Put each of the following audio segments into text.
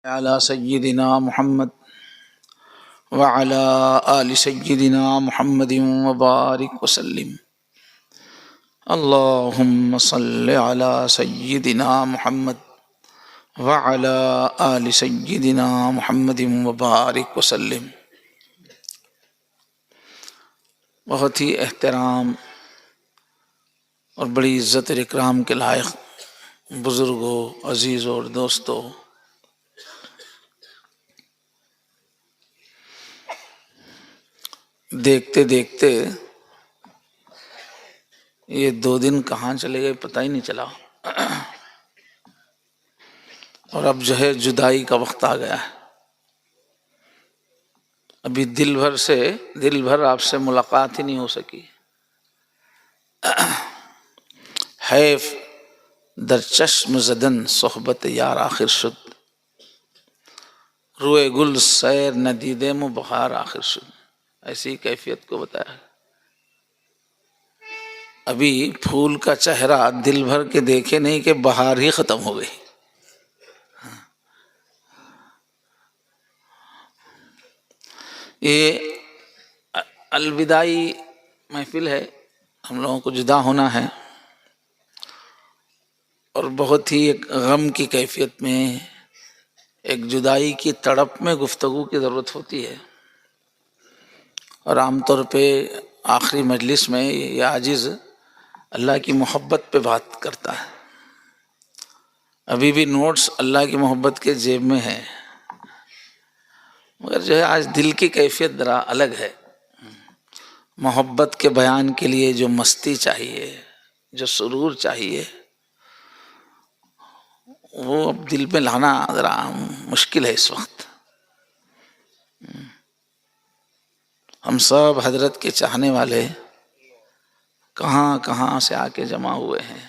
على سيدنا محمد وعلى آل سيدنا محمد وبارك وسلم اللهم صل على سيدنا محمد وعلى آل سيدنا محمد وبارك وسلم۔ بہت ہی احترام اور بڑی عزت اور اکرام کے لائق بزرگوں، عزیزوں اور دوستوں، دیکھتے دیکھتے یہ 2 دن کہاں چلے گئے پتہ ہی نہیں چلا، اور اب جو ہے جدائی کا وقت آ گیا ہے۔ ابھی دل بھر آپ سے ملاقات ہی نہیں ہو سکی۔ حیف در چشم زدن صحبت یار آخر شد، روئے گل سیر ندیدے مو بہار آخر شد۔ ایسی کیفیت کو بتایا۔ ابھی پھول کا چہرہ دل بھر کے دیکھے نہیں کہ بہار ہی ختم ہو گئی۔ یہ الوداعی محفل ہے، ہم لوگوں کو جدا ہونا ہے، اور بہت ہی ایک غم کی کیفیت میں، ایک جدائی کی تڑپ میں گفتگو کی ضرورت ہوتی ہے، اور عام طور پہ آخری مجلس میں یہ عاجز اللہ کی محبت پہ بات کرتا ہے۔ ابھی بھی نوٹس اللہ کی محبت کے جیب میں ہیں، مگر جو ہے آج دل کی کیفیت ذرا الگ ہے۔ محبت کے بیان کے لیے جو مستی چاہیے، جو سرور چاہیے، وہ اب دل میں لانا ذرا مشکل ہے اس وقت۔ ہم سب حضرت کے چاہنے والے کہاں کہاں سے آ کے جمع ہوئے ہیں،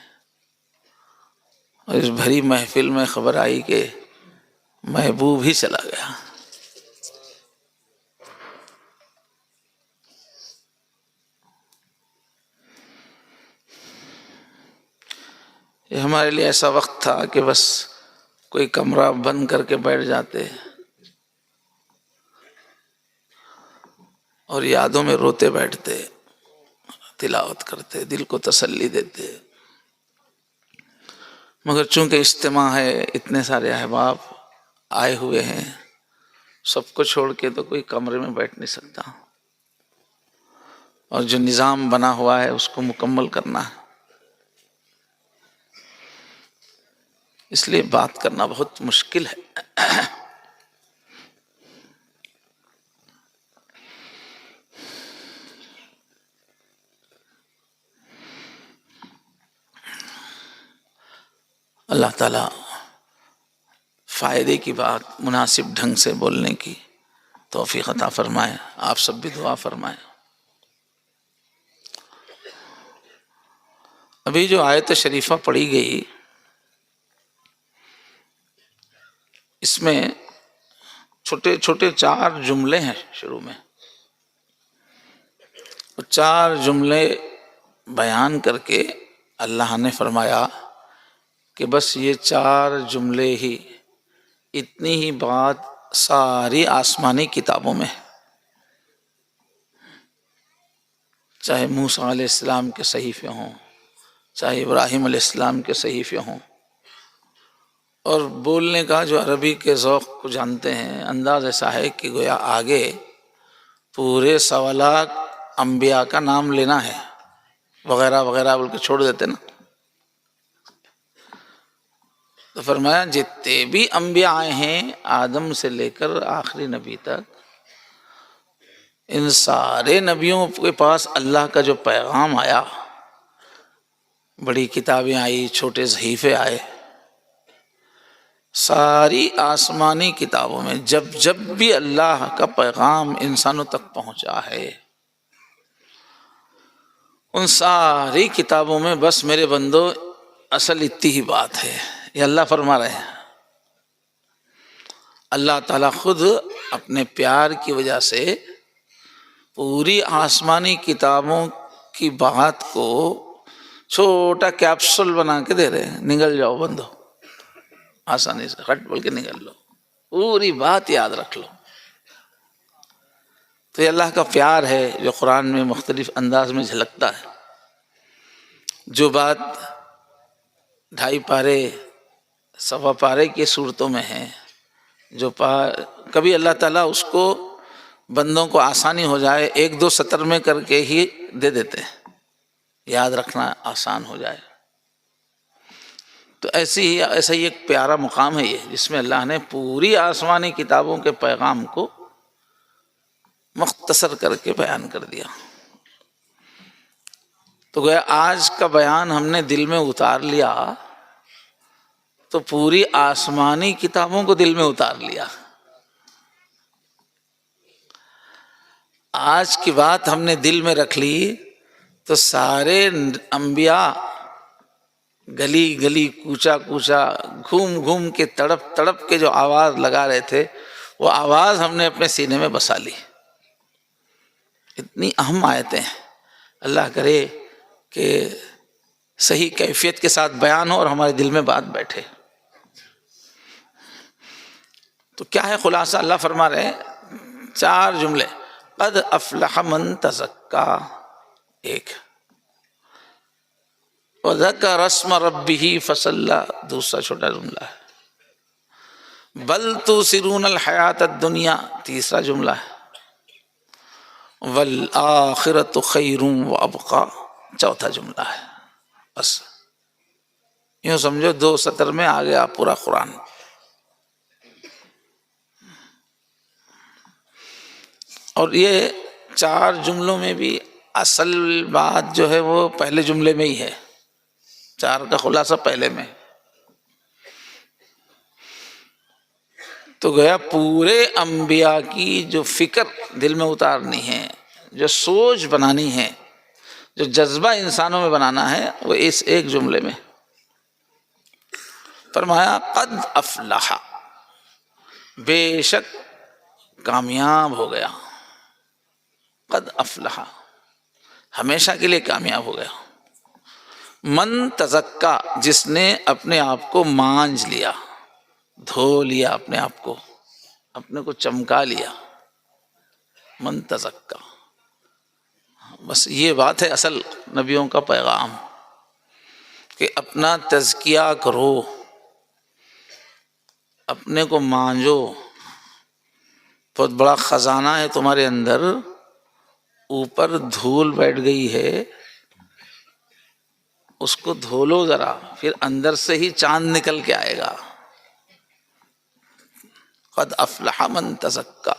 اور اس بھری محفل میں خبر آئی کہ محبوب ہی چلا گیا۔ یہ ہمارے لیے ایسا وقت تھا کہ بس کوئی کمرہ بند کر کے بیٹھ جاتے اور یادوں میں روتے بیٹھتے، تلاوت کرتے، دل کو تسلی دیتے، مگر چونکہ اجتماع ہے، اتنے سارے احباب آئے ہوئے ہیں، سب کو چھوڑ کے تو کوئی کمرے میں بیٹھ نہیں سکتا، اور جو نظام بنا ہوا ہے اس کو مکمل کرنا ہے، اس لیے بات کرنا بہت مشکل ہے۔ اللہ تعالیٰ فائدے کی بات مناسب ڈھنگ سے بولنے کی توفیق عطا فرمائے، آپ سب بھی دعا فرمائیں۔ ابھی جو آیت شریفہ پڑھی گئی، اس میں چھوٹے چھوٹے 4 جملے ہیں شروع میں، 4 جملے بیان کر کے اللہ نے فرمایا کہ بس یہ 4 جملے ہی، اتنی ہی بات ساری آسمانی کتابوں میں ہے، چاہے موسیٰ علیہ السلام کے صحیفے ہوں، چاہے ابراہیم علیہ السلام کے صحیفے ہوں، اور بولنے کا جو عربی کے ذوق کو جانتے ہیں، انداز ایسا ہے کہ گویا آگے پورے سوالات انبیاء کا نام لینا ہے، وغیرہ وغیرہ بول کے چھوڑ دیتے نا، تو فرمایا جتنے بھی انبیاء آئے ہیں آدم سے لے کر آخری نبی تک، ان سارے نبیوں کے پاس اللہ کا جو پیغام آیا، بڑی کتابیں آئی، چھوٹے صحیفے آئے، ساری آسمانی کتابوں میں جب جب بھی اللہ کا پیغام انسانوں تک پہنچا ہے، ان ساری کتابوں میں بس میرے بندو اصل اتنی ہی بات ہے، یہ اللہ فرما رہے ہیں۔ اللہ تعالیٰ خود اپنے پیار کی وجہ سے پوری آسمانی کتابوں کی بات کو چھوٹا کیپسول بنا کے دے رہے ہیں، نگل جاؤ بندو، آسانی سے ہٹ بول کے نگل لو، پوری بات یاد رکھ لو۔ تو یہ اللہ کا پیار ہے جو قرآن میں مختلف انداز میں جھلکتا ہے۔ جو بات 2.5 پارے 1.25 پارے کی صورتوں میں ہے، جو کبھی اللہ تعالیٰ اس کو بندوں کو آسانی ہو جائے 1-2 سطر میں کر کے ہی دے دیتے ہیں، یاد رکھنا آسان ہو جائے۔ تو ایسا ہی ایک پیارا مقام ہے یہ، جس میں اللہ نے پوری آسمانی کتابوں کے پیغام کو مختصر کر کے بیان کر دیا۔ تو گویا آج کا بیان ہم نے دل میں اتار لیا تو پوری آسمانی کتابوں کو دل میں اتار لیا۔ آج کی بات ہم نے دل میں رکھ لی تو سارے انبیاء گلی گلی کوچا کوچا گھوم گھوم کے تڑپ تڑپ کے جو آواز لگا رہے تھے، وہ آواز ہم نے اپنے سینے میں بسا لی۔ اتنی اہم آیتیں ہیں، اللہ کرے کہ صحیح کیفیت کے ساتھ بیان ہو اور ہمارے دل میں بات بیٹھے۔ تو کیا ہے خلاصہ؟ اللہ فرما رہے ہیں 4 جملے۔ قد افلح من تزکا، ایک، وذکر اسم ربہ فصلی، دوسرا چھوٹا جملہ ہے۔ بل تؤثرون الحیاۃ الدنیا، تیسرا جملہ ہے۔ والآخرۃ خیر وابقی، چوتھا جملہ ہے۔ بس یوں سمجھو 2 سطر میں آ گیا پورا قرآن۔ اور یہ 4 جملوں میں بھی اصل بات جو ہے وہ پہلے جملے میں ہی ہے، 4 کا خلاصہ پہلے میں۔ تو گیا پورے انبیاء کی جو فکر دل میں اتارنی ہے، جو سوچ بنانی ہے، جو جذبہ انسانوں میں بنانا ہے، وہ اس ایک جملے میں فرمایا قد افلح، بے شک کامیاب ہو گیا۔ قد افلح، ہمیشہ کے لیے کامیاب ہو گیا۔ من تزکا، جس نے اپنے آپ کو مانج لیا، دھو لیا، اپنے آپ کو، اپنے کو چمکا لیا۔ من تزکا، بس یہ بات ہے اصل نبیوں کا پیغام، کہ اپنا تزکیہ کرو، اپنے کو مانجو۔ بہت بڑا خزانہ ہے تمہارے اندر، اوپر دھول بیٹھ گئی ہے، اس کو دھو لو ذرا، پھر اندر سے ہی چاند نکل کے آئے گا۔ قد افلح من تزکا،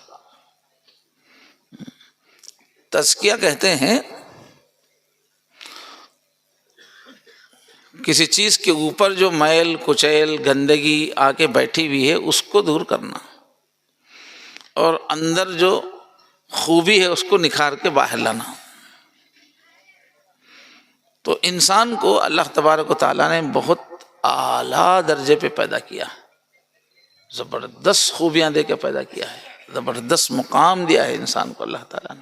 تزکیہ کہتے ہیں کسی چیز کے اوپر جو میل کچیل گندگی آ کے بیٹھی ہوئی ہے اس کو دور کرنا، اور اندر جو خوبی ہے اس کو نکھار کے باہر لانا۔ تو انسان کو اللہ تبارک و تعالیٰ نے بہت اعلیٰ درجے پہ پیدا کیا، زبردست خوبیاں دے کے پیدا کیا ہے، زبردست مقام دیا ہے انسان کو اللہ تعالیٰ نے۔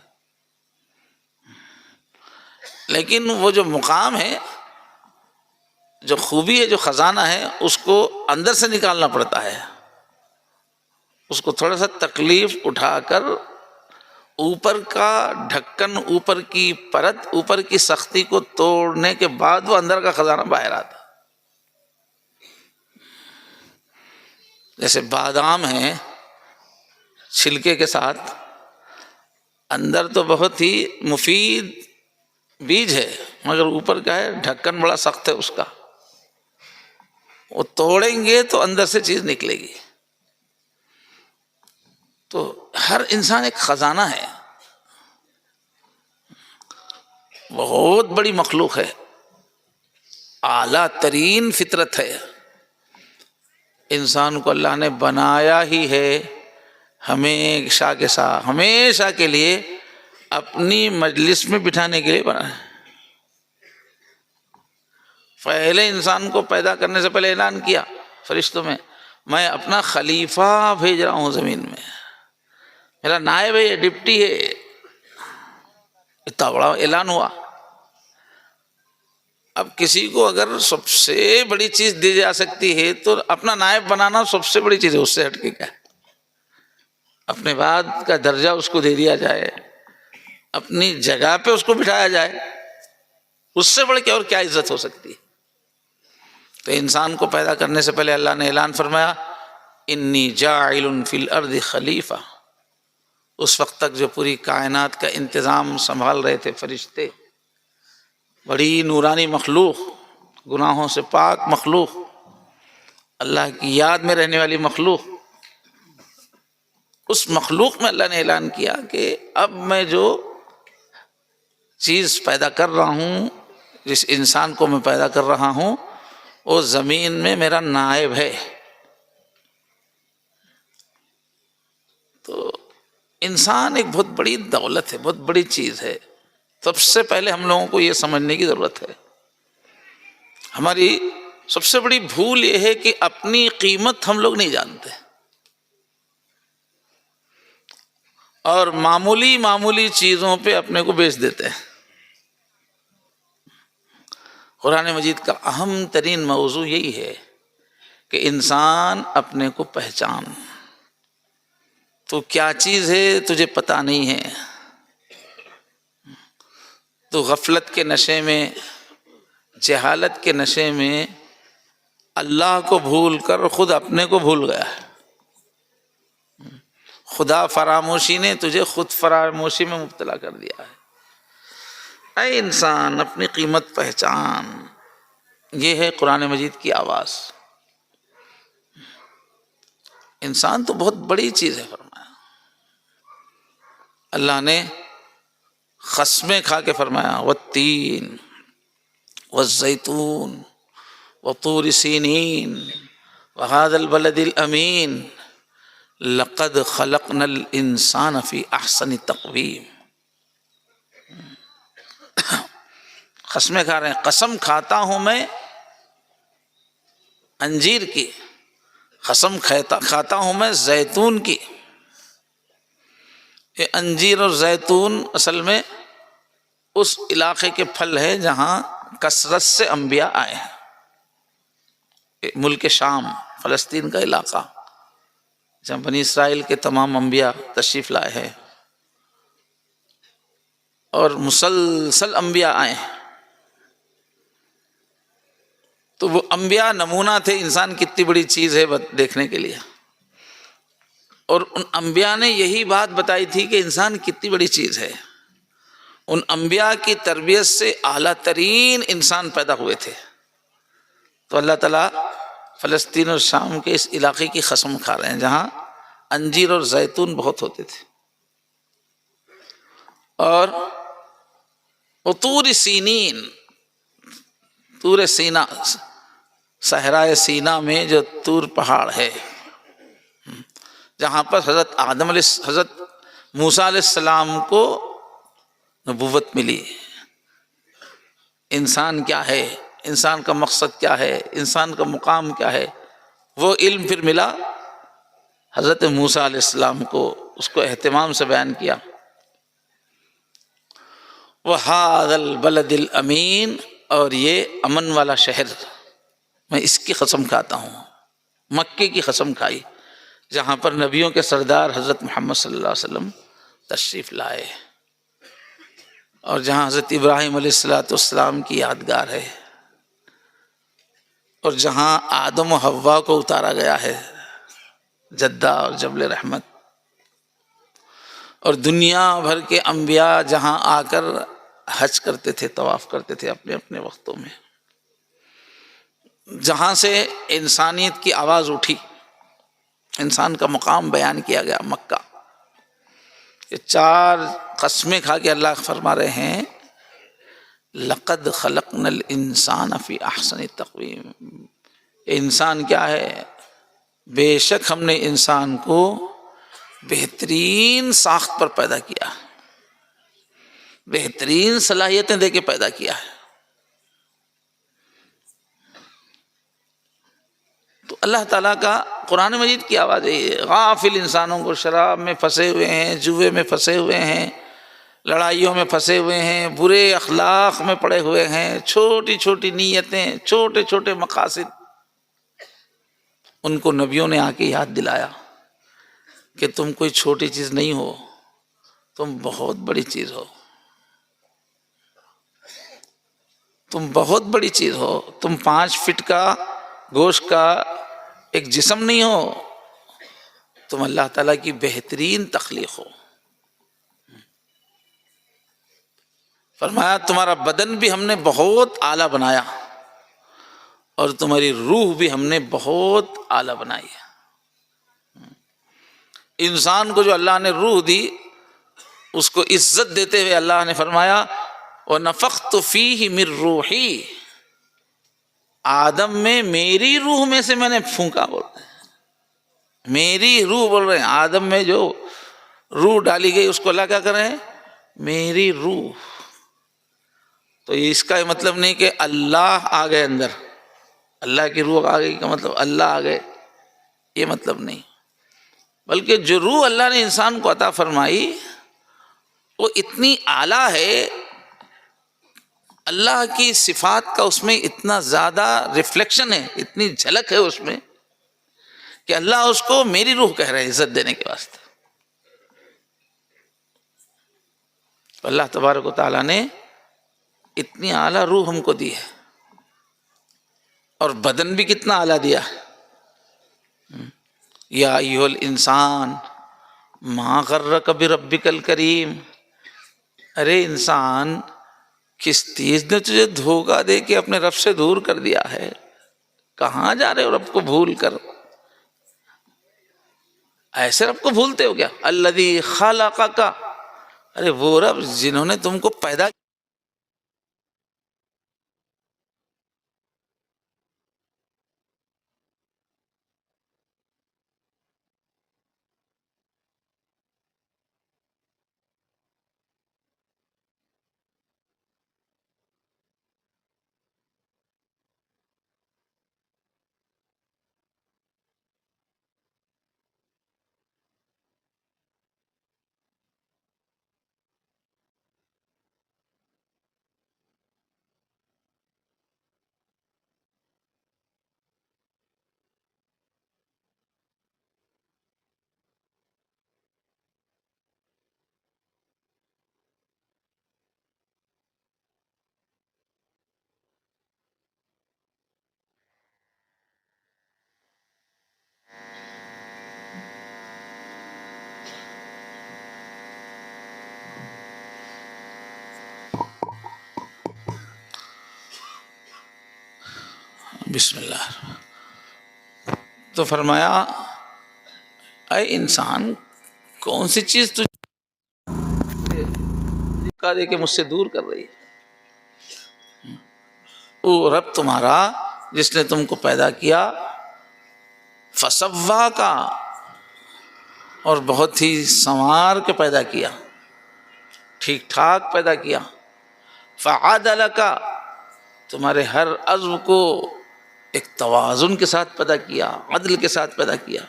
لیکن وہ جو مقام ہے، جو خوبی ہے، جو خزانہ ہے، اس کو اندر سے نکالنا پڑتا ہے۔ اس کو تھوڑا سا تکلیف اٹھا کر اوپر کا ڈھکن، اوپر کی پرت، اوپر کی سختی کو توڑنے کے بعد وہ اندر کا خزانہ باہر آتا۔ جیسے بادام ہے چھلکے کے ساتھ، اندر تو بہت ہی مفید بیج ہے، مگر اوپر کا ہے ڈھکن بڑا سخت ہے اس کا، وہ توڑیں گے تو اندر سے چیز نکلے گی۔ تو ہر انسان ایک خزانہ ہے، بہت بڑی مخلوق ہے، اعلیٰ ترین فطرت ہے۔ انسان کو اللہ نے بنایا ہی ہے ہمیشہ کے لیے اپنی مجلس میں بٹھانے کے لیے بنا ہے۔ پہلے انسان کو پیدا کرنے سے پہلے اعلان کیا فرشتوں میں اپنا خلیفہ بھیج رہا ہوں زمین میں، میرا نائب ہے، ڈپٹی ہے۔ اتنا بڑا اعلان ہوا۔ اب کسی کو اگر سب سے بڑی چیز دی جا سکتی ہے تو اپنا نائب بنانا سب سے بڑی چیز ہے، اس سے ہٹ کے کیا ہے؟ اپنے بعد کا درجہ اس کو دے دیا جائے، اپنی جگہ پہ اس کو بٹھایا جائے، اس سے بڑھ کے اور کیا عزت ہو سکتی ہے؟ تو انسان کو پیدا کرنے سے پہلے اللہ نے اعلان فرمایا انی جاعل فی الارض خلیفہ۔ اس وقت تک جو پوری کائنات کا انتظام سنبھال رہے تھے فرشتے، بڑی نورانی مخلوق، گناہوں سے پاک مخلوق، اللہ کی یاد میں رہنے والی مخلوق، اس مخلوق میں اللہ نے اعلان کیا کہ اب میں جو چیز پیدا کر رہا ہوں، جس انسان کو میں پیدا کر رہا ہوں، وہ زمین میں میرا نائب ہے۔ تو انسان ایک بہت بڑی دولت ہے، بہت بڑی چیز ہے۔ سب سے پہلے ہم لوگوں کو یہ سمجھنے کی ضرورت ہے، ہماری سب سے بڑی بھول یہ ہے کہ اپنی قیمت ہم لوگ نہیں جانتے، اور معمولی معمولی چیزوں پہ اپنے کو بیچ دیتے ہیں۔ قرآن مجید کا اہم ترین موضوع یہی ہے کہ انسان اپنے کو پہچان، تو کیا چیز ہے تجھے پتہ نہیں ہے، تو غفلت کے نشے میں، جہالت کے نشے میں اللہ کو بھول کر خود اپنے کو بھول گیا ہے۔ خدا فراموشی نے تجھے خود فراموشی میں مبتلا کر دیا ہے۔ اے انسان اپنی قیمت پہچان، یہ ہے قرآن مجید کی آواز۔ انسان تو بہت بڑی چیز ہے، فرمایا اللہ نے قسمیں کھا کے فرمایا والتین والزیتون وطور سینین وہذا البلد الامین لقد خلقنا الانسان فی احسن تقویم۔ قسمیں کھا رہے ہیں، قسم کھاتا ہوں میں انجیر کی، قسم کھاتا ہوں میں زیتون کی۔ یہ انجیر اور زیتون اصل میں اس علاقے کے پھل ہے جہاں کثرت سے انبیاء آئے ہیں۔ ملک شام، فلسطین کا علاقہ، جہاں بنی اسرائیل کے تمام انبیاء تشریف لائے ہیں، اور مسلسل انبیاء آئے ہیں۔ تو وہ انبیاء نمونہ تھے انسان کتنی بڑی چیز ہے دیکھنے کے لیے، اور ان انبیاء نے یہی بات بتائی تھی کہ انسان کتنی بڑی چیز ہے۔ ان انبیاء کی تربیت سے اعلیٰ ترین انسان پیدا ہوئے تھے۔ تو اللہ تعالیٰ فلسطین اور شام کے اس علاقے کی قسم کھا رہے ہیں جہاں انجیر اور زیتون بہت ہوتے تھے، اور طور سینین، طور سینا، صحرائے سینا میں جو طور پہاڑ ہے، جہاں پر حضرت موسیٰ علیہ السلام کو نبوت ملی۔ انسان کیا ہے، انسان کا مقصد کیا ہے، انسان کا مقام کیا ہے، وہ علم پھر ملا حضرت موسیٰ علیہ السلام کو، اس کو اہتمام سے بیان کیا۔ وَهَذَا الْبَلَدِ الْأَمِينَ، اور یہ امن والا شہر، میں اس کی قسم کھاتا ہوں، مکے کی قسم کھائی، جہاں پر نبیوں کے سردار حضرت محمد صلی اللہ علیہ وسلم تشریف لائے، اور جہاں حضرت ابراہیم علیہ السلام کی یادگار ہے، اور جہاں آدم و حوا کو اتارا گیا ہے، جدہ اور جبل رحمت، اور دنیا بھر کے انبیاء جہاں آ کر حج کرتے تھے، طواف کرتے تھے اپنے اپنے وقتوں میں، جہاں سے انسانیت کی آواز اٹھی، انسان کا مقام بیان کیا گیا، مکہ۔ یہ چار قسمیں کھا کے اللہ فرما رہے ہیں لقد خلقنا الانسان فی احسن تقویم۔ انسان کیا ہے؟ بے شک ہم نے انسان کو بہترین ساخت پر پیدا کیا، بہترین صلاحیتیں دے کے پیدا کیا ہے۔ تو اللہ تعالیٰ کا قرآن مجید کی آواز ہے، غافل انسانوں کو شراب میں پھنسے ہوئے ہیں، جوے میں پھنسے ہوئے ہیں، لڑائیوں میں پھنسے ہوئے ہیں، برے اخلاق میں پڑے ہوئے ہیں، چھوٹی چھوٹی نیتیں، چھوٹے چھوٹے مقاصد، ان کو نبیوں نے آ کے یاد دلایا کہ تم کوئی چھوٹی چیز نہیں ہو، تم بہت بڑی چیز ہو، تم بہت بڑی چیز ہو، تم 5 فٹ کا گوشت کا ایک جسم نہیں ہو، تم اللہ تعالیٰ کی بہترین تخلیق ہو۔ فرمایا تمہارا بدن بھی ہم نے بہت اعلیٰ بنایا اور تمہاری روح بھی ہم نے بہت اعلیٰ بنائی ہے۔ انسان کو جو اللہ نے روح دی، اس کو عزت دیتے ہوئے اللہ نے فرمایا وَنَفَخْتُ فِيهِ مِن رُوحِي، آدم میں میری روح میں سے میں نے پھونکا، بول رہے ہیں میری روح، بول رہے ہیں آدم میں جو روح ڈالی گئی اس کو اللہ کیا کر رہے ہیں؟ میری روح۔ تو اس کا یہ مطلب نہیں کہ اللہ آ گئے اندر، اللہ کی روح آ گئی کا مطلب اللہ آ گئے، یہ مطلب نہیں، بلکہ جو روح اللہ نے انسان کو عطا فرمائی وہ اتنی اعلیٰ ہے، اللہ کی صفات کا اس میں اتنا زیادہ ریفلیکشن ہے، اتنی جھلک ہے اس میں کہ اللہ اس کو میری روح کہہ رہے ہیں عزت دینے کے واسطے۔ اللہ تبارک و تعالیٰ نے اتنی اعلیٰ روح ہم کو دی ہے، اور بدن بھی کتنا اعلیٰ دیا ہے۔ یا ایھا الانسان ما غرک بربک الکریم، ارے انسان کس چیز نے تجھے دھوکہ دے کے اپنے رب سے دور کر دیا ہے؟ کہاں جا رہے ہو رب کو بھول کر؟ ایسے رب کو بھولتے ہو کیا؟ الذی خلقک، ارے وہ رب جنہوں نے تم کو پیدا کیا۔ بسم اللہ۔ تو فرمایا اے انسان کون سی چیز تجھے دھوکہ دے کے مجھ سے دور کر رہی ہے؟ وہ رب تمہارا جس نے تم کو پیدا کیا، فسواک، اور بہت ہی سنوار کے پیدا کیا، ٹھیک ٹھاک پیدا کیا، فعدلک، تمہارے ہر عضو کو ایک توازن کے ساتھ پیدا کیا، عدل کے ساتھ پیدا کیا،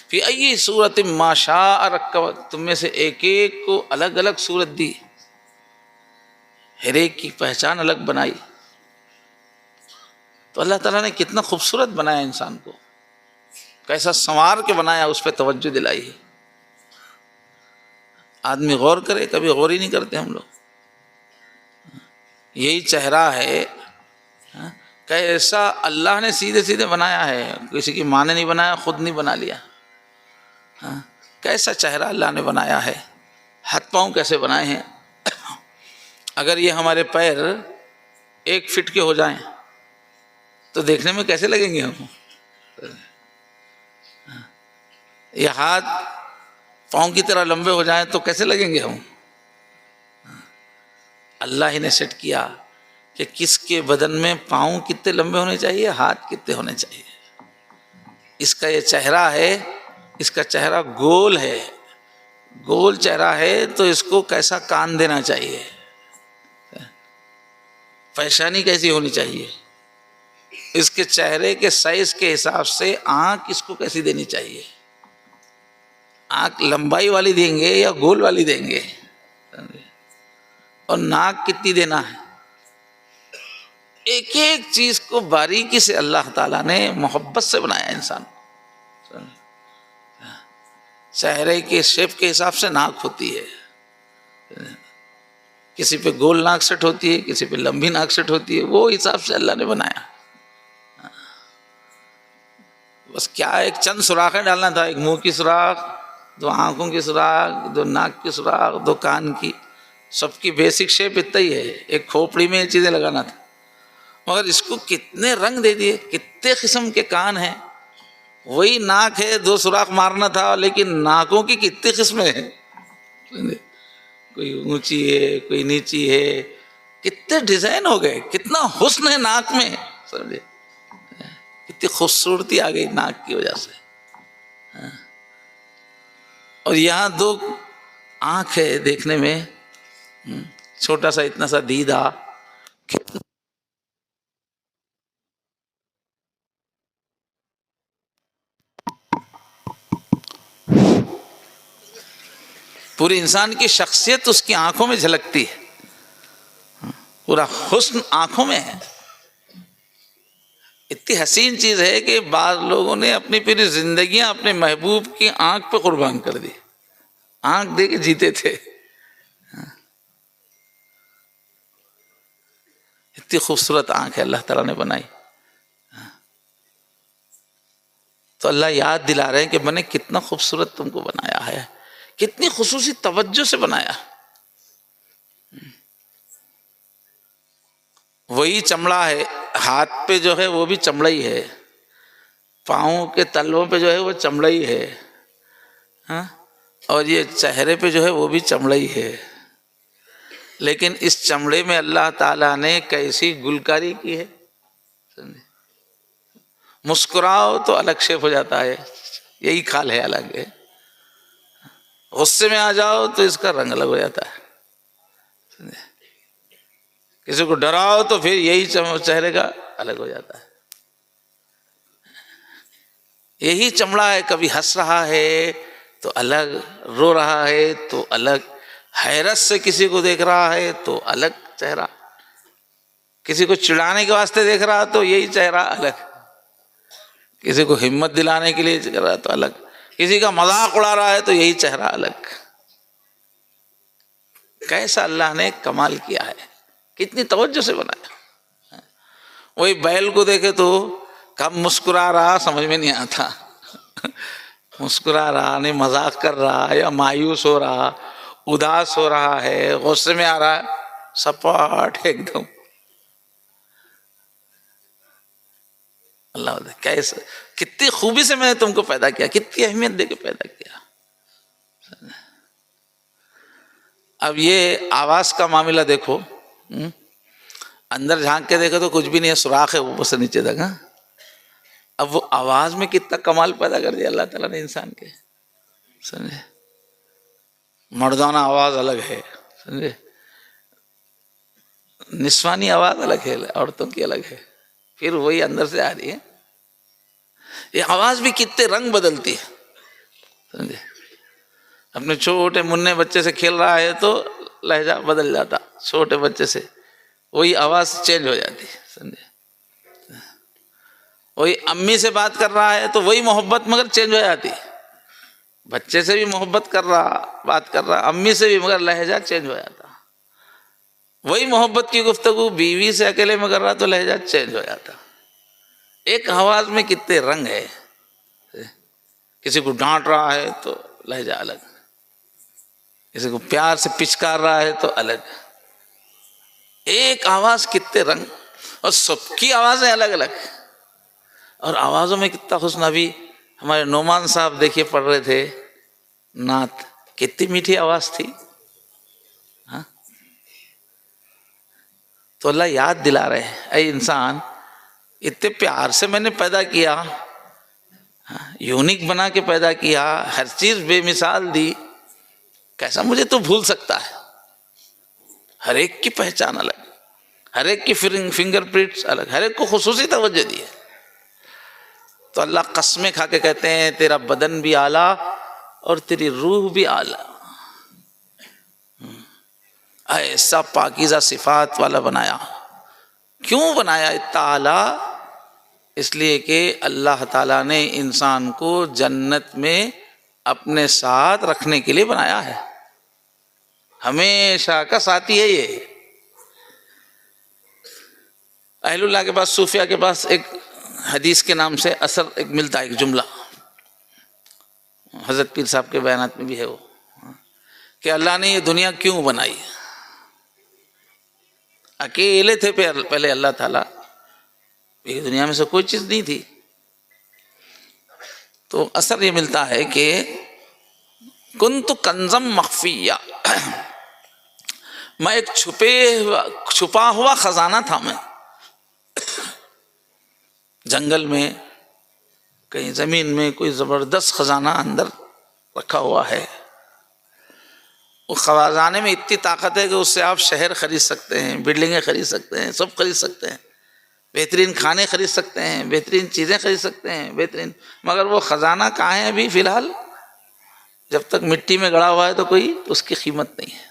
فی ای صورت ما شاء رکبک، تم میں سے ایک ایک کو الگ الگ صورت دی، ہر ایک کی پہچان الگ بنائی۔ تو اللہ تعالیٰ نے کتنا خوبصورت بنایا انسان کو، کیسا سنوار کے بنایا، اس پہ توجہ دلائی ہے۔ آدمی غور کرے، کبھی غور ہی نہیں کرتے ہم لوگ۔ یہی چہرہ ہے، کیسا اللہ نے سیدھے سیدھے بنایا ہے، کسی کی ماں نے نہیں بنایا، خود نہیں بنا لیا۔ کیسا چہرہ اللہ نے بنایا ہے، ہاتھ پاؤں کیسے بنائے ہیں۔ اگر یہ ہمارے پیر 1 فٹ کے ہو جائیں تو دیکھنے میں کیسے لگیں گے ہم؟ یہ ہاتھ پاؤں کی طرح لمبے ہو جائیں تو کیسے لگیں گے ہم؟ اللہ ہی نے سیٹ کیا کہ کس کے بدن میں پاؤں کتنے لمبے ہونے چاہیے، ہاتھ کتنے ہونے چاہیے۔ اس کا یہ چہرہ ہے، اس کا چہرہ گول ہے، گول چہرہ ہے تو اس کو کیسا کان دینا چاہیے، پیشانی کیسی ہونی چاہیے، اس کے چہرے کے سائز کے حساب سے آنکھ اس کو کیسی دینی چاہیے، آنکھ لمبائی والی دیں گے یا گول والی دیں گے، اور ناک کتنی دینا ہے۔ ایک ایک چیز کو باریکی سے اللہ تعالیٰ نے محبت سے بنایا انسان۔ چہرے کے شیپ کے حساب سے ناک ہوتی ہے، کسی پہ گول ناک سیٹ ہوتی ہے، کسی پہ لمبی ناک سیٹ ہوتی ہے، وہ حساب سے اللہ نے بنایا. بس کیا ایک چند سوراخیں ڈالنا تھا، ایک منہ کی سوراخ، دو آنکھوں کی سوراخ، دو ناک کی سوراخ، دو کان کی، سب کی بیسک شیپ اتنا ہی ہے. ایک کھوپڑی میں یہ چیزیں لگانا تھا، مگر اس کو کتنے رنگ دے دیے، کتنے قسم کے کان ہیں. وہی ناک ہے، دو سوراخ مارنا تھا، لیکن ناکوں کی کتنی قسمیں ہیں، کوئی اونچی ہے، کوئی نیچی ہے، کتنے ڈیزائن ہو گئے، کتنا حسن ہے ناک میں، سمجھے، کتنی خوبصورتی آ گئی ناک کی وجہ سے. اور یہاں دو آنکھ ہے دیکھنے میں، چھوٹا سا اتنا سا دیدہ، پوری انسان کی شخصیت اس کی آنکھوں میں جھلکتی ہے، پورا حسن آنکھوں میں ہے. اتنی حسین چیز ہے کہ بعض لوگوں نے اپنی پوری زندگیاں اپنے محبوب کی آنکھ پہ قربان کر دی، آنکھ دے کے جیتے تھے. اتنی خوبصورت آنکھ ہے اللہ تعالیٰ نے بنائی. تو اللہ یاد دلا رہے ہیں کہ میں نے کتنا خوبصورت تم کو بنایا ہے، کتنی خصوصی توجہ سے بنایا. وہی چمڑا ہے، ہاتھ پہ جو ہے وہ بھی چمڑا ہی ہے، پاؤں کے تلووں پہ جو ہے وہ چمڑا ہی ہے، اور یہ چہرے پہ جو ہے وہ بھی چمڑا ہی ہے. لیکن اس چمڑے میں اللہ تعالیٰ نے کیسی گلکاری کی ہے. مسکراؤ تو الگ شیپ ہو جاتا ہے، یہی کھال ہے، الگ ہے. غصے میں آ جاؤ تو اس کا رنگ الگ ہو جاتا ہے. کسی کو ڈراؤ تو پھر یہی چہرے کا الگ ہو جاتا ہے. یہی چمڑا ہے، کبھی ہنس رہا ہے تو الگ، رو رہا ہے تو الگ، حیرت سے کسی کو دیکھ رہا ہے تو الگ چہرہ، کسی کو چڑھانے کے واسطے دیکھ رہا تو یہی چہرہ الگ، کسی کو ہمت دلانے کے لیے دیکھ رہا تو الگ، کسی کا مذاق اڑا رہا ہے تو یہی چہرہ الگ. کیسا اللہ نے کمال کیا ہے، کتنی توجہ سے بنایا. وہی بیل کو دیکھے تو کب مسکرا رہا سمجھ میں نہیں آتا، مسکرا رہا نہیں، مذاق کر رہا، یا مایوس ہو رہا، اداس ہو رہا ہے، غصے میں آ رہا ہے، سپاٹ ایک دم. اللہ کیسے، کتنی خوبی سے میں نے تم کو پیدا کیا، کتنی اہمیت دے کے پیدا کیا. اب یہ آواز کا معاملہ دیکھو، اندر جھانک کے دیکھو تو کچھ بھی نہیں ہے، سوراخ ہے اوپر سے نیچے تک. اب وہ آواز میں کتنا کمال پیدا کر دیا اللہ تعالیٰ نے انسان کے، سمجھے. مردانہ آواز الگ ہے، سمجھے، نسوانی آواز الگ ہے، عورتوں کی الگ ہے، پھر وہی اندر سے آ رہی ہے. یہ آواز بھی کتنے رنگ بدلتی ہے، سمجھے. اپنے چھوٹے منع بچے سے کھیل رہا ہے تو لہجہ بدل جاتا، چھوٹے بچے سے وہی آواز چینج ہو جاتی، سمجھے. وہی امی سے بات کر رہا ہے تو وہی محبت مگر چینج ہو جاتی، بچے سے بھی محبت کر رہا، بات کر رہا، امی سے بھی، مگر لہجہ چینج ہو جاتا. وہی محبت کی گفتگو بیوی سے اکیلے میں کر رہا تو لہجہ چینج ہو جاتا. ایک آواز میں کتنے رنگ ہے. کسی کو ڈانٹ رہا ہے تو لہجہ الگ، کسی کو پیار سے پچکار رہا ہے تو الگ. ایک آواز کتنے رنگ، اور سب کی آوازیں الگ الگ، اور آوازوں میں کتنا حسن. ابھی ہمارے نعمان صاحب دیکھیے پڑھ رہے تھے نعت، کتنی میٹھی آواز تھی. تو اللہ یاد دلا رہے ہیں، اے انسان، اتنے پیار سے میں نے پیدا کیا، یونیک بنا کے پیدا کیا، ہر چیز بے مثال دی، کیسا مجھے تو بھول سکتا ہے. ہر ایک کی پہچان الگ، ہر ایک کی فنگر پرنٹس الگ، ہر ایک کو خصوصی توجہ دی ہے. تو اللہ قسمیں کھا کے کہتے ہیں تیرا بدن بھی اعلیٰ اور تیری روح بھی اعلیٰ، ایسا پاکیزہ صفات والا بنایا. کیوں بنایا اتنا اعلیٰ؟ اس لیے کہ اللہ تعالیٰ نے انسان کو جنت میں اپنے ساتھ رکھنے کے لیے بنایا ہے، ہمیشہ کا ساتھی ہے یہ۔ اہل اللہ کے پاس، صوفیہ کے پاس ایک حدیث کے نام سے اثر ایک ملتا ہے، ایک جملہ حضرت پیر صاحب کے بیانات میں بھی ہے وہ، کہ اللہ نے یہ دنیا کیوں بنائی؟ اکیلے تھے پہلے اللہ تعالیٰ، یہ دنیا میں سے کوئی چیز نہیں تھی، تو اثر یہ ملتا ہے کہ کنت کنزم مخفیہ، میں ایک چھپا ہوا خزانہ تھا، میں جنگل میں کہیں زمین میں کوئی زبردست خزانہ اندر رکھا ہوا ہے، وہ خزانے میں اتنی طاقت ہے کہ اس سے آپ شہر خرید سکتے ہیں، بلڈنگیں خرید سکتے ہیں، سب خرید سکتے ہیں، بہترین کھانے خرید سکتے ہیں، بہترین چیزیں خرید سکتے ہیں، بہترین، مگر وہ خزانہ کہاں ہے ابھی فی الحال؟ جب تک مٹی میں گڑا ہوا ہے تو کوئی اس کی قیمت نہیں ہے۔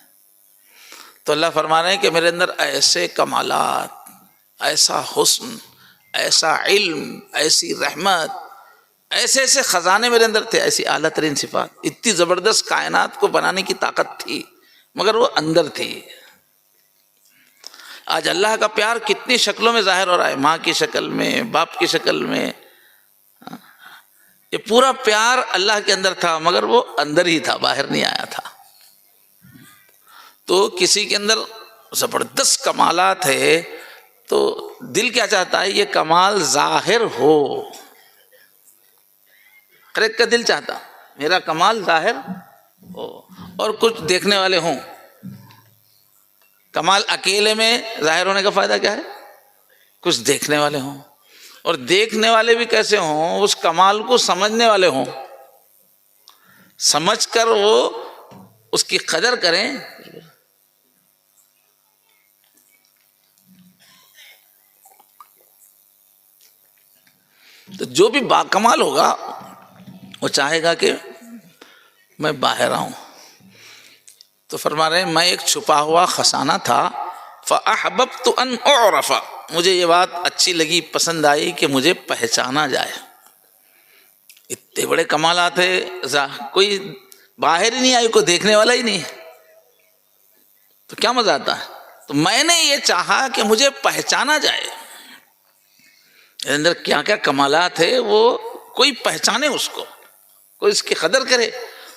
تو اللہ فرما رہے ہیں کہ میرے اندر ایسے کمالات، ایسا حسن، ایسا علم، ایسی رحمت، ایسے ایسے خزانے میرے اندر تھے، ایسی اعلیٰ ترین صفات، اتنی زبردست کائنات کو بنانے کی طاقت تھی، مگر وہ اندر تھی۔ آج اللہ کا پیار کتنی شکلوں میں ظاہر ہو رہا ہے، ماں کی شکل میں، باپ کی شکل میں، یہ پورا پیار اللہ کے اندر تھا، مگر وہ اندر ہی تھا، باہر نہیں آیا تھا۔ تو کسی کے اندر زبردست کمالات ہے تو دل کیا چاہتا ہے؟ یہ کمال ظاہر ہو، ہر ایک کا دل چاہتا میرا کمال ظاہر ہو، اور کچھ دیکھنے والے ہوں۔ کمال اکیلے میں ظاہر ہونے کا فائدہ کیا ہے؟ کچھ دیکھنے والے ہوں، اور دیکھنے والے بھی کیسے ہوں؟ اس کمال کو سمجھنے والے ہوں، سمجھ کر وہ اس کی قدر کریں۔ تو جو بھی باکمال ہوگا وہ چاہے گا کہ میں باہر آؤں۔ تو فرما رہے ہیں میں ایک چھپا ہوا خزانہ تھا، فَأَحْبَبْتُ أَنْ أُعْرَفَ، مجھے یہ بات اچھی لگی، پسند آئی کہ مجھے پہچانا جائے۔ اتنے بڑے کمالات ہیں، کوئی باہر ہی نہیں آئی، کوئی دیکھنے والا ہی نہیں، تو کیا مزہ آتا ہے؟ تو میں نے یہ چاہا کہ مجھے پہچانا جائے، اندر کیا کیا کمالات ہے وہ کوئی پہچانے، اس کو کوئی اس کی قدر کرے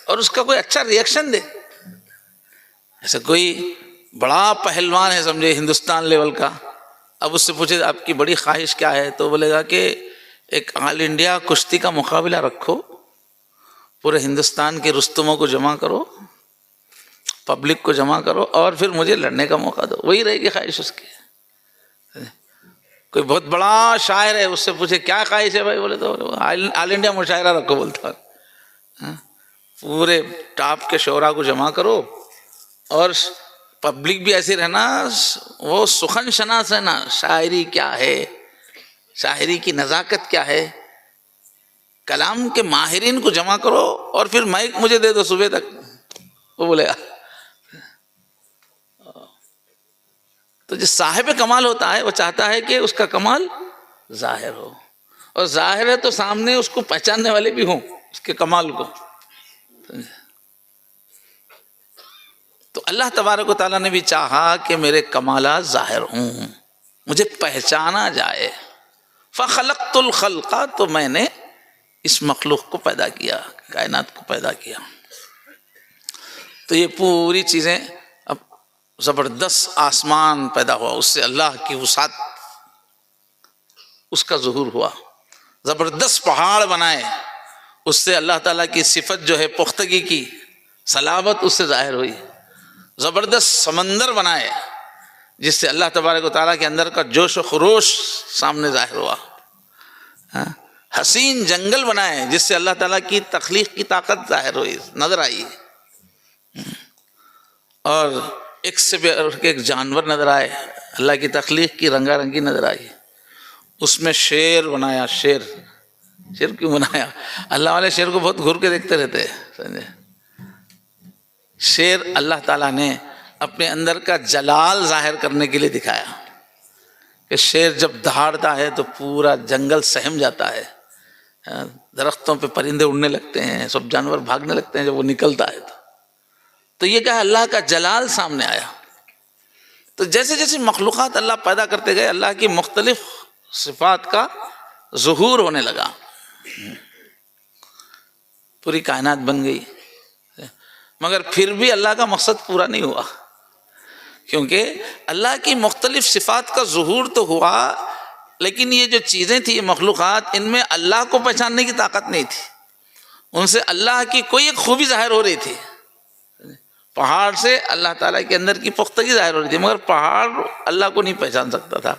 اور اس کا کوئی اچھا ریئیکشن دے۔ ایسا کوئی بڑا پہلوان ہے سمجھے ہندوستان لیول کا، اب اس سے پوچھے آپ کی بڑی خواہش کیا ہے، تو بولے گا کہ ایک آل انڈیا کشتی کا مقابلہ رکھو، پورے ہندوستان کے رستموں کو جمع کرو، پبلک کو جمع کرو، اور پھر مجھے لڑنے کا موقع دو، وہی رہے گی خواہش اس کی۔ کوئی بہت بڑا شاعر ہے، اس سے پوچھے کیا خواہش ہے بھائی، بولے تو آل انڈیا مشاعرہ رکھو، بولتا پورے ٹاپ کے شعراء کو جمع کرو، اور پبلک بھی ایسی رہنا، وہ سخن شناس ہے نا، شاعری کیا ہے، شاعری کی نزاکت کیا ہے، کلام کے ماہرین کو جمع کرو، اور پھر مائک مجھے دے دو صبح تک، وہ بولے گا۔ تو جو صاحب کمال ہوتا ہے وہ چاہتا ہے کہ اس کا کمال ظاہر ہو، اور ظاہر ہے تو سامنے اس کو پہچاننے والے بھی ہوں اس کے کمال کو۔ تو اللہ تبارک و تعالیٰ نے بھی چاہا کہ میرے کمالات ظاہر ہوں، مجھے پہچانا جائے۔ فخلقت الخلق، تو میں نے اس مخلوق کو پیدا کیا، کائنات کو پیدا کیا۔ تو یہ پوری چیزیں، اب زبردست آسمان پیدا ہوا، اس سے اللہ کی وسعت، اس کا ظہور ہوا۔ زبردست پہاڑ بنائے، اس سے اللہ تعالیٰ کی صفت جو ہے پختگی کی، صلابت اس سے ظاہر ہوئی۔ زبردست سمندر بنائے، جس سے اللہ تبارک و تعالیٰ کے اندر کا جوش و خروش سامنے ظاہر ہوا۔ حسین جنگل بنائے، جس سے اللہ تعالیٰ کی تخلیق کی طاقت ظاہر ہوئی، نظر آئی۔ اور ایک سے ایک جانور نظر آئے، اللہ کی تخلیق کی رنگا رنگی نظر آئی۔ اس میں شیر بنایا، شیر کیوں بنایا؟ اللہ والے شیر کو بہت گھور کے دیکھتے رہتے ہیں، سمجھے؟ شیر اللہ تعالیٰ نے اپنے اندر کا جلال ظاہر کرنے کے لیے دکھایا کہ شیر جب دہاڑتا ہے تو پورا جنگل سہم جاتا ہے، درختوں پہ پرندے اڑنے لگتے ہیں، سب جانور بھاگنے لگتے ہیں جب وہ نکلتا ہے تو یہ کیا ہے، اللہ کا جلال سامنے آیا۔ تو جیسے جیسے مخلوقات اللہ پیدا کرتے گئے، اللہ کی مختلف صفات کا ظہور ہونے لگا، پوری کائنات بن گئی۔ مگر پھر بھی اللہ کا مقصد پورا نہیں ہوا، کیونکہ اللہ کی مختلف صفات کا ظہور تو ہوا، لیکن یہ جو چیزیں تھیں، یہ مخلوقات، ان میں اللہ کو پہچاننے کی طاقت نہیں تھی، ان سے اللہ کی کوئی ایک خوبی ظاہر ہو رہی تھی۔ پہاڑ سے اللہ تعالیٰ کے اندر کی پختگی ظاہر ہو رہی تھی، مگر پہاڑ اللہ کو نہیں پہچان سکتا تھا۔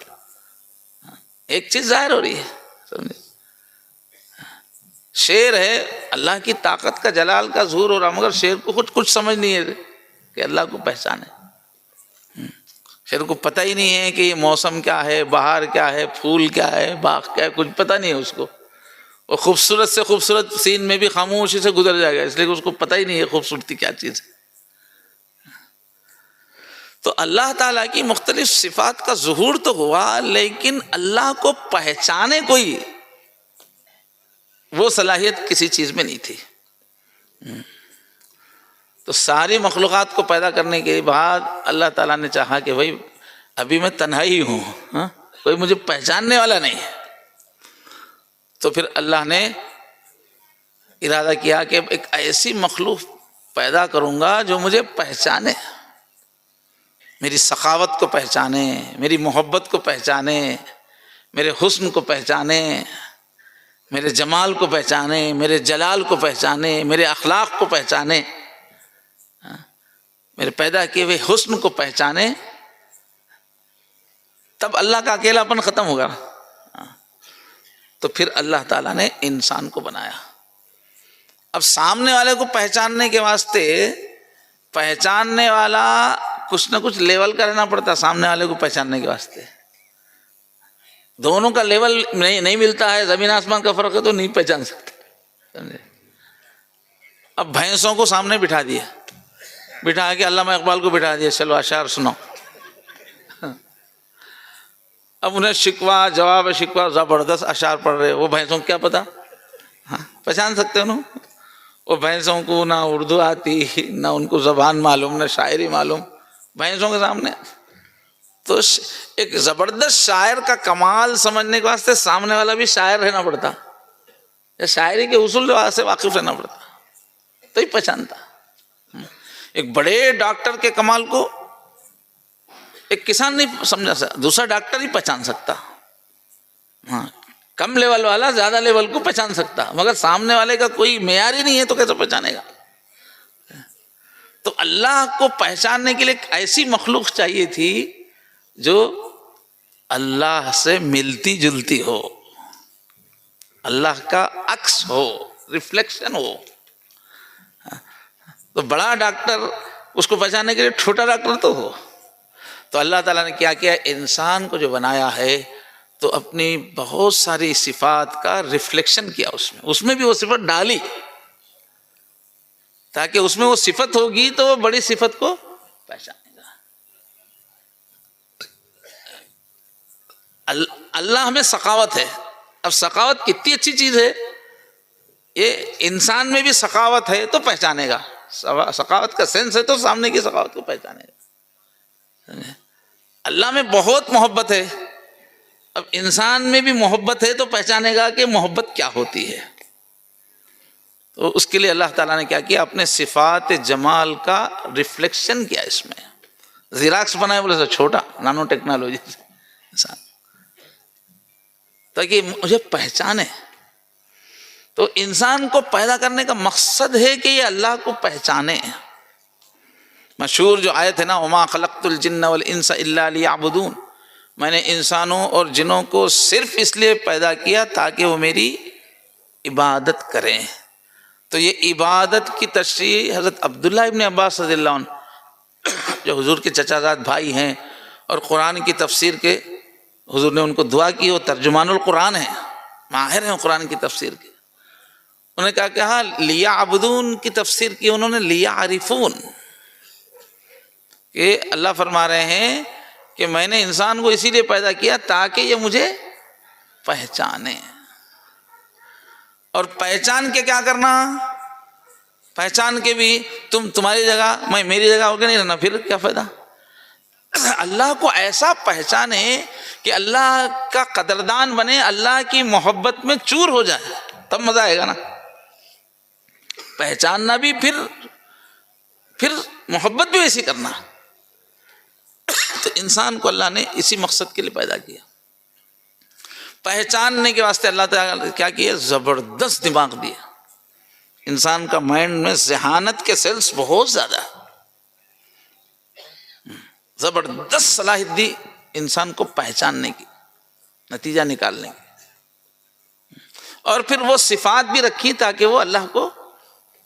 ایک چیز ظاہر ہو رہی ہے، سمجھے؟ شیر ہے، اللہ کی طاقت کا جلال کا ظہور ہو رہا، مگر شیر کو کچھ سمجھ نہیں ہے کہ اللہ کو پہچانے۔ شیر کو پتہ ہی نہیں ہے کہ یہ موسم کیا ہے، بہار کیا ہے، پھول کیا ہے، باغ کیا ہے، کچھ پتہ نہیں ہے اس کو۔ وہ خوبصورت سے خوبصورت سین میں بھی خاموشی سے گزر جائے گا، اس لیے کہ اس کو پتہ ہی نہیں ہے خوبصورتی کیا چیز ہے۔ تو اللہ تعالیٰ کی مختلف صفات کا ظہور تو ہوا، لیکن اللہ کو پہچانے کوئی وہ صلاحیت کسی چیز میں نہیں تھی۔ تو ساری مخلوقات کو پیدا کرنے کے بعد اللہ تعالیٰ نے چاہا کہ بھائی ابھی میں تنہائی ہوں، کوئی مجھے پہچاننے والا نہیں ہے، تو پھر اللہ نے ارادہ کیا کہ ایک ایسی مخلوق پیدا کروں گا جو مجھے پہچانے، میری سخاوت کو پہچانے، میری محبت کو پہچانے، میرے حسن کو پہچانے، میرے جمال کو پہچانے، میرے جلال کو پہچانے، میرے اخلاق کو پہچانے، میرے پیدا کیے ہوئے حسن کو پہچانے، تب اللہ کا اکیلاپن ختم ہوگا۔ تو پھر اللہ تعالیٰ نے انسان کو بنایا۔ اب سامنے والے کو پہچاننے کے واسطے پہچاننے والا کچھ نہ کچھ لیول کا رہنا پڑتا، سامنے والے کو پہچاننے کے واسطے دونوں کا لیول نہیں ملتا ہے، زمین آسمان کا فرق ہے، تو نہیں پہچان سکتے، سمجھے؟ اب بھینسوں کو سامنے بٹھا دیا، بٹھا کے علامہ اقبال کو بٹھا دیا، چلو اشعار سنو۔ اب انہیں شکوہ جواب شکوہ زبردست اشعار پڑھ رہے، وہ بھینسوں کو کیا پتا؟ پہچان سکتے انہوں؟ وہ بھینسوں کو نہ اردو آتی، نہ ان کو زبان معلوم، نہ شاعری معلوم، بھینسوں کے سامنے۔ تو ایک زبردست شاعر کا کمال سمجھنے کے واسطے سامنے والا بھی شاعر رہنا پڑتا، یا شاعری کے اصول سے واقف رہنا پڑتا، تو ہی پہچانتا۔ ایک بڑے ڈاکٹر کے کمال کو ایک کسان نہیں سمجھا سکتا، دوسرا ڈاکٹر ہی پہچان سکتا۔ کم لیول والا زیادہ لیول کو پہچان سکتا، مگر سامنے والے کا کوئی معیار ہی نہیں ہے تو کیسے پہچانے گا؟ تو اللہ کو پہچاننے کے لیے ایک ایسی مخلوق چاہیے تھی جو اللہ سے ملتی جلتی ہو، اللہ کا عکس ہو، ریفلیکشن ہو۔ تو بڑا ڈاکٹر اس کو پہچاننے کے لیے چھوٹا ڈاکٹر تو ہو۔ تو اللہ تعالیٰ نے کیا کیا، انسان کو جو بنایا ہے تو اپنی بہت ساری صفات کا ریفلیکشن کیا، اس میں بھی وہ صفت ڈالی، تاکہ اس میں وہ صفت ہوگی تو وہ بڑی صفت کو پہچانے گا۔ اللہ میں سخاوت ہے۔ اب سخاوت کتنی اچھی چیز ہے، یہ انسان میں بھی سخاوت ہے تو پہچانے گا، سخاوت کا سینس ہے تو سامنے کی سخاوت کو پہچانے گا۔ اللہ میں بہت محبت ہے، اب انسان میں بھی محبت ہے تو پہچانے گا کہ محبت کیا ہوتی ہے۔ تو اس کے لیے اللہ تعالیٰ نے کیا کیا، اپنے صفات جمال کا ریفلیکشن کیا، اس میں زیراکس بنائے، بولے سا چھوٹا نانو ٹیکنالوجی سے انسان، تاکہ مجھے پہچانے۔ تو انسان کو پیدا کرنے کا مقصد ہے کہ یہ اللہ کو پہچانے۔ مشہور جو آیت ہے نا، وما خلقت الجن والانس الا لیعبدون، میں نے انسانوں اور جنوں کو صرف اس لیے پیدا کیا تاکہ وہ میری عبادت کریں۔ تو یہ عبادت کی تشریح حضرت عبداللہ ابن عباس رضی اللہ عنہ، جو حضور کے چچا زاد بھائی ہیں اور قرآن کی تفسیر کے حضور نے ان کو دعا کی، وہ ترجمان القرآن ہیں، ماہر ہیں قرآن کی تفسیر کے، انہوں نے کہا لیعبدون کی تفسیر کی انہوں نے لیعرفون، کہ اللہ فرما رہے ہیں کہ میں نے انسان کو اسی لیے پیدا کیا تاکہ یہ مجھے پہچانے۔ اور پہچان کے کیا کرنا؟ پہچان کے بھی تمہاری جگہ میں میری جگہ ہو کے نہیں رہنا، پھر کیا فائدہ؟ اللہ کو ایسا پہچانے کہ اللہ کا قدردان بنے، اللہ کی محبت میں چور ہو جائے، تب مزہ آئے گا نا۔ پہچاننا بھی، پھر محبت بھی ویسی کرنا۔ تو انسان کو اللہ نے اسی مقصد کے لیے پیدا کیا۔ پہچاننے کے واسطے اللہ تعالیٰ نے کیا کیا؟ زبردست دماغ دیا۔ انسان کا مائنڈ میں ذہانت کے سیلز بہت زیادہ، زبردست صلاحیت دی انسان کو پہچاننے کی، نتیجہ نکالنے کی، اور پھر وہ صفات بھی رکھی تاکہ وہ اللہ کو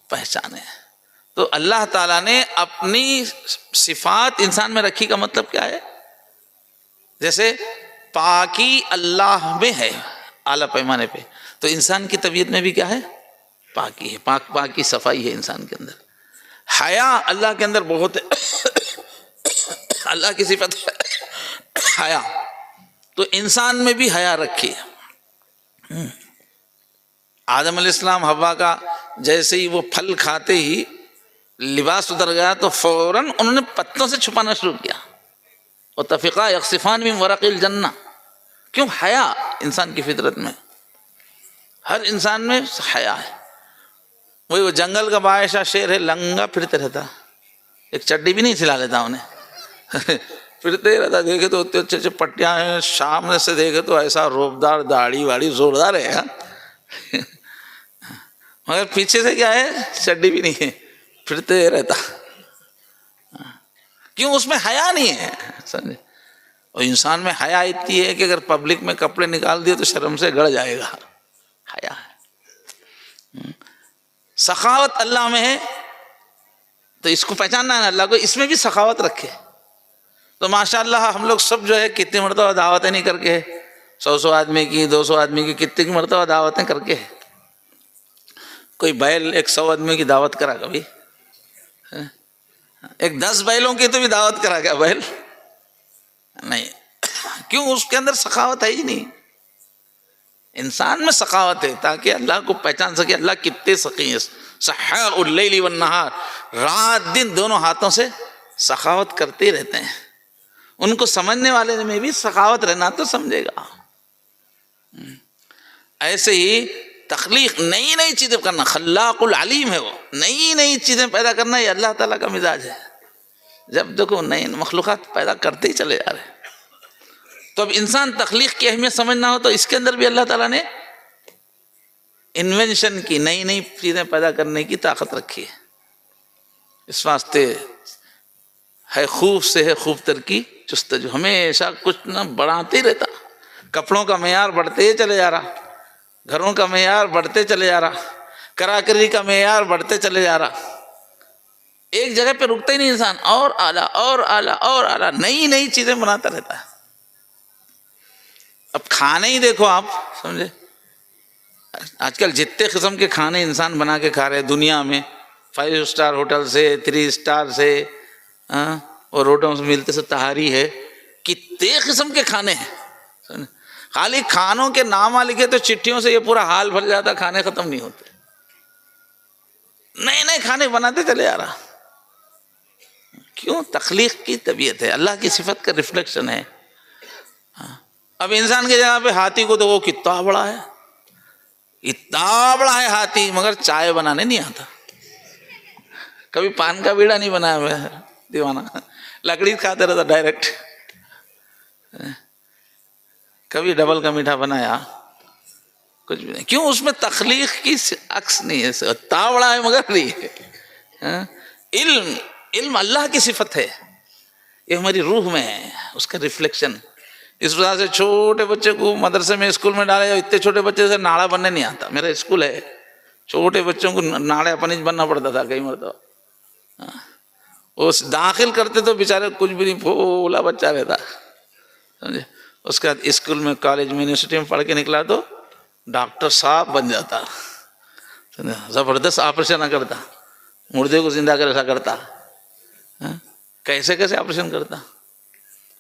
پہچانے۔ تو اللہ تعالیٰ نے اپنی صفات انسان میں رکھی کا مطلب کیا ہے؟ جیسے پاکی اللہ میں ہے اعلیٰ پیمانے پہ، تو انسان کی طبیعت میں بھی کیا ہے؟ پاکی ہے، پاکی صفائی ہے انسان کے اندر۔ حیا اللہ کے اندر بہت ہے، اللہ کی صفت ہے حیا، تو انسان میں بھی حیا رکھی ہے۔ آدم علیہ السلام حوا کا جیسے ہی وہ پھل کھاتے ہی لباس اتر گیا تو فوراً انہوں نے پتوں سے چھپانا شروع کیا، وَطَفِقَا يَخْصِفَانِ مِنْ وَرَقِ الْجَنَّةِ۔ کیوں؟ حیا انسان کی فطرت میں، ہر انسان میں حیا ہے۔ وہی وہ جنگل کا بادشاہ شیر ہے، لنگا پھرتے رہتا، ایک چڈی بھی نہیں سلا لیتا انہیں، پھرتے رہتا۔ دیکھے تو اتنے اچھے اچھے پٹیاں ہیں، سامنے سے دیکھے تو ایسا روبدار، داڑھی واڑی زوردار ہے، مگر پیچھے سے کیا ہے؟ چڈی بھی نہیں ہے، پھرتے رہتا۔ کیوں؟ اس میں حیا نہیں ہے، سمجھے؟ اور انسان میں حیا اتنی ہے کہ اگر پبلک میں کپڑے نکال دیے تو شرم سے گڑ جائے گا، حیا ہے۔ سخاوت اللہ میں ہے، تو اس کو پہچاننا ہے نا، اللہ کو اس میں بھی سخاوت رکھے۔ تو ماشاءاللہ ہم لوگ سب جو ہے کتنی مرتبہ دعوتیں نہیں کر کے، 100 آدمی کی، 200 آدمی کی، کتنی مرتبہ دعوتیں کر کے، کوئی بیل 100 آدمی کی دعوت کرا کبھی؟ ایک 10 بیلوں کی تو بھی دعوت کرا کیا بیل؟ نہیں۔ کیوں؟ اس کے اندر سخاوت ہے ہی نہیں۔ انسان میں سخاوت ہے تاکہ اللہ کو پہچان سکے، اللہ کتنے سخی ہیں، سحار اللیل والنہار، رات دن دونوں ہاتھوں سے سخاوت کرتے رہتے ہیں۔ ان کو سمجھنے والے میں بھی سخاوت رہنا تو سمجھے گا۔ ایسے ہی تخلیق، نئی نئی چیزیں کرنا، خلاق العلیم ہے وہ، نئی نئی چیزیں پیدا کرنا، یہ اللہ تعالیٰ کا مزاج ہے۔ جب دیکھو نئی مخلوقات پیدا کرتے ہی چلے جا رہے ہیں۔ تو اب انسان تخلیق کی اہمیت سمجھنا ہو تو اس کے اندر بھی اللہ تعالیٰ نے انوینشن کی، نئی نئی چیزیں پیدا کرنے کی طاقت رکھی ہے۔ اس واسطے ہے خوب سے ہے خوب تر کی جستجو، ہمیشہ کچھ نہ بڑھاتے ہی رہتا۔ کپڑوں کا معیار بڑھتے ہی چلے جا رہا، گھروں کا معیار بڑھتے چلے جا رہا، کراکری کا معیار بڑھتے چلے جا رہا، ایک جگہ پہ رکتا ہی نہیں انسان، اور اعلیٰ اور اعلیٰ اور اعلیٰ، نئی نئی چیزیں بناتا رہتا ہے۔ اب کھانے ہی دیکھو آپ، سمجھے؟ آج کل جتنے قسم کے کھانے انسان بنا کے کھا رہے ہیں دنیا میں، 5 اسٹار ہوٹل سے 3 اسٹار سے، اور روڈوں سے ملتے سے تہاری ہے، کتنے قسم کے کھانے ہیں۔ خالی کھانوں کے نام لکھے تو چٹھیوں سے یہ پورا حال بھر جاتا، کھانے ختم نہیں ہوتے، نئے نئے کھانے بناتے چلے جا رہا۔ کیوں؟ تخلیق کی طبیعت ہے، اللہ کی صفت کا ریفلیکشن ہے۔ اب انسان کی جگہ پہ ہاتھی کو تو وہ کتنا بڑا ہے، اتنا بڑا ہے ہاتھی، مگر چائے بنانے نہیں آتا، کبھی پان کا بیڑا نہیں بنایا ہوا ہے، دیوانہ، لکڑی کھاتے رہتا ڈائریکٹ، کبھی ڈبل کا میٹھا بنایا کچھ بھی نہیں۔ کیوں؟ اس میں تخلیق کی عکس نہیں ہے، اتنا بڑا ہے مگر نہیں ہے۔ علم اللہ کی صفت ہے، یہ ہماری روح میں ہے، اس کا ریفلیکشن۔ اس وجہ سے چھوٹے بچے کو مدرسے میں اسکول میں ڈالے، اتنے چھوٹے بچے سے ناڑا بننے نہیں آتا، میرا اسکول ہے، چھوٹے بچوں کو ناڑے اپنی بننا پڑتا تھا کئی مرتبہ، اس داخل کرتے تو بیچارے کچھ بھی نہیں، پھولا بچہ رہتا، سمجھے؟ اس کے بعد اسکول میں، کالج میں، یونیورسٹی میں پڑھ کے نکلا تو ڈاکٹر صاحب بن جاتا، زبردست آپریشن کرتا، مردے کو زندہ کر ایسا کرتا، کیسے کیسے آپریشن کرتا۔